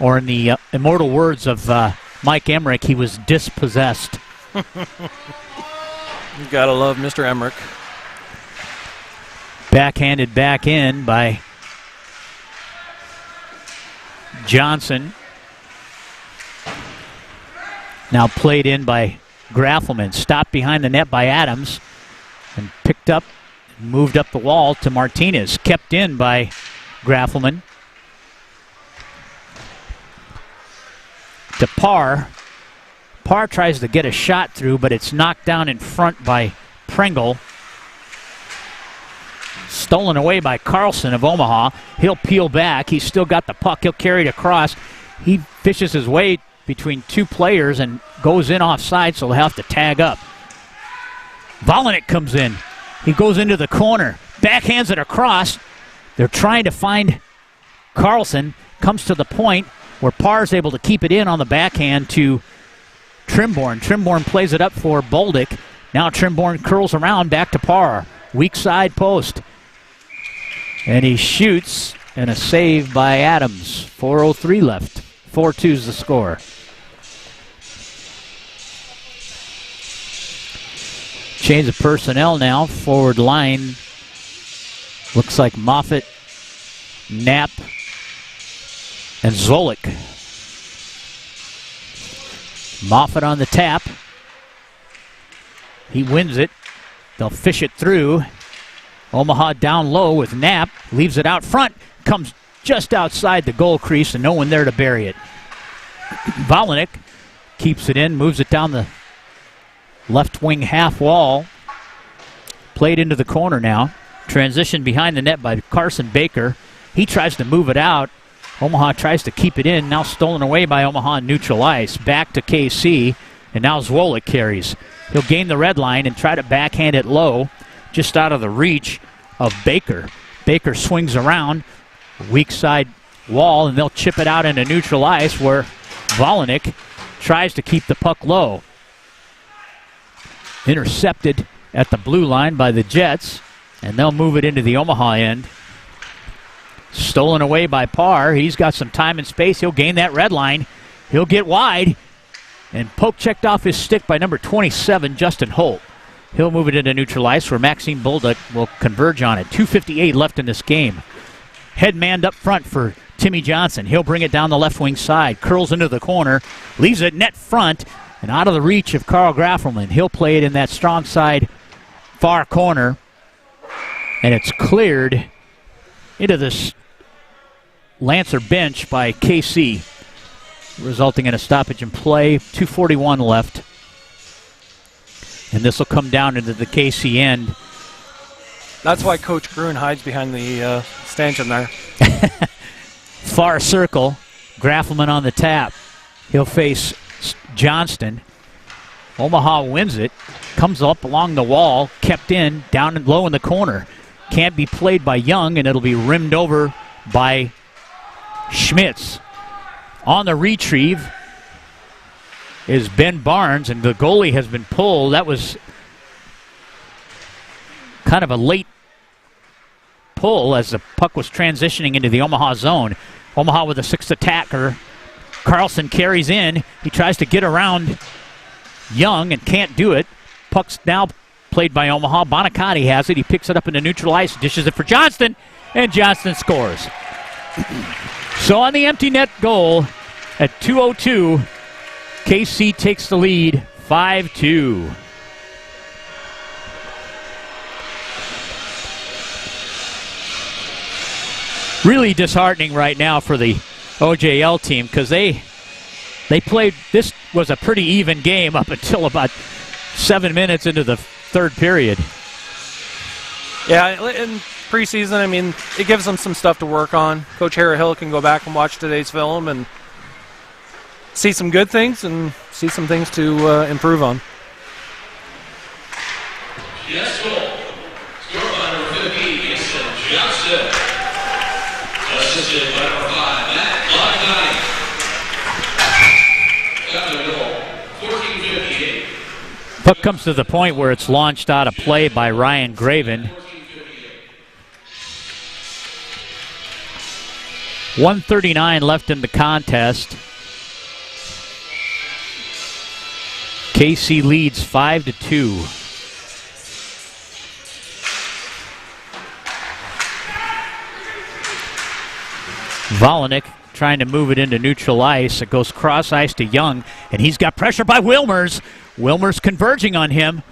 Or in the immortal words of Mike Emmerich, he was dispossessed. You gotta love Mr. Emmerich. Backhanded back in by Johnson. Now played in by Graffelman. Stopped behind the net by Adams. And picked up, moved up the wall to Martinez. Kept in by Graffelman. To Parr. Parr tries to get a shot through, but it's knocked down in front by Pringle. Stolen away by Carlson of Omaha. He'll peel back. He's still got the puck. He'll carry it across. He fishes his way between two players and goes in offside, so he'll have to tag up. Volanik comes in. He goes into the corner, backhands it across. They're trying to find Carlson. Comes to the point where Parr's able to keep it in on the backhand to Trimborn. Trimborn plays it up for Bolduc. Now Trimborn curls around back to Parr. Weak side post. And he shoots, and a save by Adams. 4:03 left. 4-2's the score. Change of personnel now. Forward line looks like Moffitt, Knapp, and Zolik. Moffitt on the tap. He wins it. They'll fish it through. Omaha down low with Knapp. Leaves it out front. Comes just outside the goal crease and no one there to bury it. Volinick keeps it in. Moves it down the left wing half wall. Played into the corner now. Transition behind the net by Carson Baker. He tries to move it out. Omaha tries to keep it in. Now stolen away by Omaha in neutral ice. Back to KC. And now Zwolik carries. He'll gain the red line and try to backhand it low. Just out of the reach of Baker. Baker swings around. Weak side wall. And they'll chip it out into neutral ice where Volinick tries to keep the puck low. Intercepted at the blue line by the Jets. And they'll move it into the Omaha end. Stolen away by Parr. He's got some time and space. He'll gain that red line. He'll get wide. And poke checked off his stick by number 27, Justin Holt. He'll move it into neutral ice where Maxime Bolduc will converge on it. 2:58 left in this game. Head manned up front for Timmy Johnson. He'll bring it down the left wing side. Curls into the corner. Leaves it net front and out of the reach of Carl Graffelman. He'll play it in that strong side far corner. And it's cleared into this Lancer bench by KC, resulting in a stoppage in play. 2:41 left. And this will come down into the KC end. That's why Coach Gruen hides behind the stanchion there. Far circle. Graffelman on the tap. He'll face Johnston. Omaha wins it. Comes up along the wall. Kept in. Down and low in the corner. Can't be played by Young, and it'll be rimmed over by Schmitz. On the retrieve is Ben Barnes, and the goalie has been pulled. That was kind of a late pull as the puck was transitioning into the Omaha zone. Omaha with a sixth attacker. Carlson carries in. He tries to get around Young and can't do it. Puck's now played by Omaha. Bonicatti has it. He picks it up into neutral ice, dishes it for Johnston, and Johnston scores. So on the empty net goal at 2:02, KC takes the lead 5-2. Really disheartening right now for the OJL team because they played, this was a pretty even game up until about 7 minutes into the third period. Yeah, in preseason, I mean, it gives them some stuff to work on. Coach Harrahill can go back and watch today's film and see some good things and see some things to improve on. Yes, goal. Score by number 15, Kingston Johnson. Assisted by number 5, Matt Bonicatti. Got the goal, 14:58. Puck comes to the point where it's launched out of play by Ryan Graven. 1:39 left in the contest. KC leads 5-2. Volinick trying to move it into neutral ice. It goes cross ice to Young, and he's got pressure by Wilmers. Wilmers converging on him.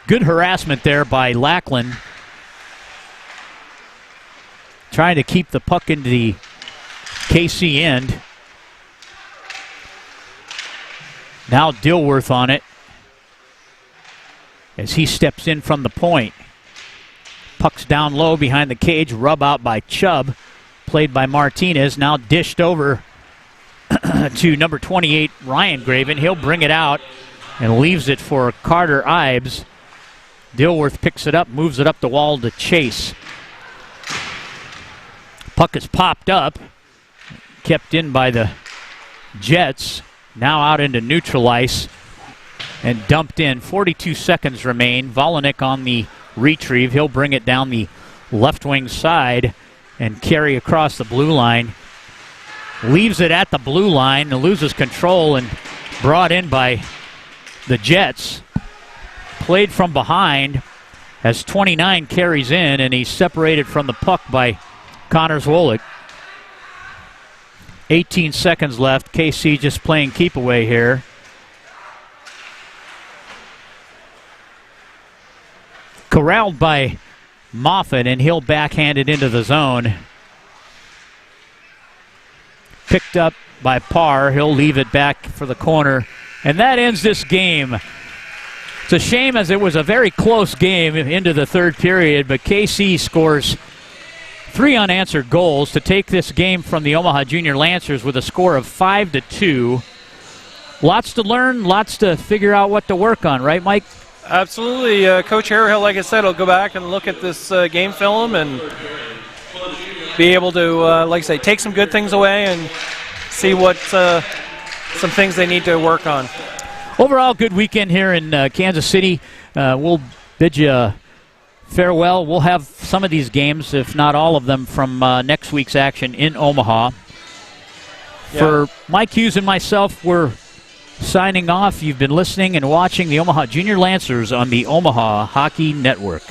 Good harassment there by Lackland. Trying to keep the puck into the KC end. Now Dilworth on it as he steps in from the point. Puck's down low behind the cage. Rub out by Chubb. Played by Martinez. Now dished over to number 28, Ryan Graven. He'll bring it out and leaves it for Carter Ives. Dilworth picks it up, moves it up the wall to Chase. Puck is popped up, kept in by the Jets. Now out into neutral ice and dumped in. 42 seconds remain. Volanik on the retrieve. He'll bring it down the left wing side and carry across the blue line. Leaves it at the blue line and loses control and brought in by the Jets. Played from behind as 29 carries in, and he's separated from the puck by Connor Zwolek. 18 seconds left. KC just playing keep away here. Corralled by Moffitt, and he'll backhand it into the zone. Picked up by Parr. He'll leave it back for the corner. And that ends this game. It's a shame, as it was a very close game into the third period, but KC scores 3 unanswered goals to take this game from the Omaha Junior Lancers with a score of 5-2. Lots to learn, lots to figure out what to work on, right, Mike? Absolutely. Coach Harehill, like I said, will go back and look at this game film and be able to, like I say, take some good things away and see what some things they need to work on. Overall, good weekend here in Kansas City. We'll bid you farewell. We'll have some of these games, if not all of them, from next week's action in Omaha. Yeah. For Mike Hughes and myself, we're signing off. You've been listening and watching the Omaha Junior Lancers on the Omaha Hockey Network.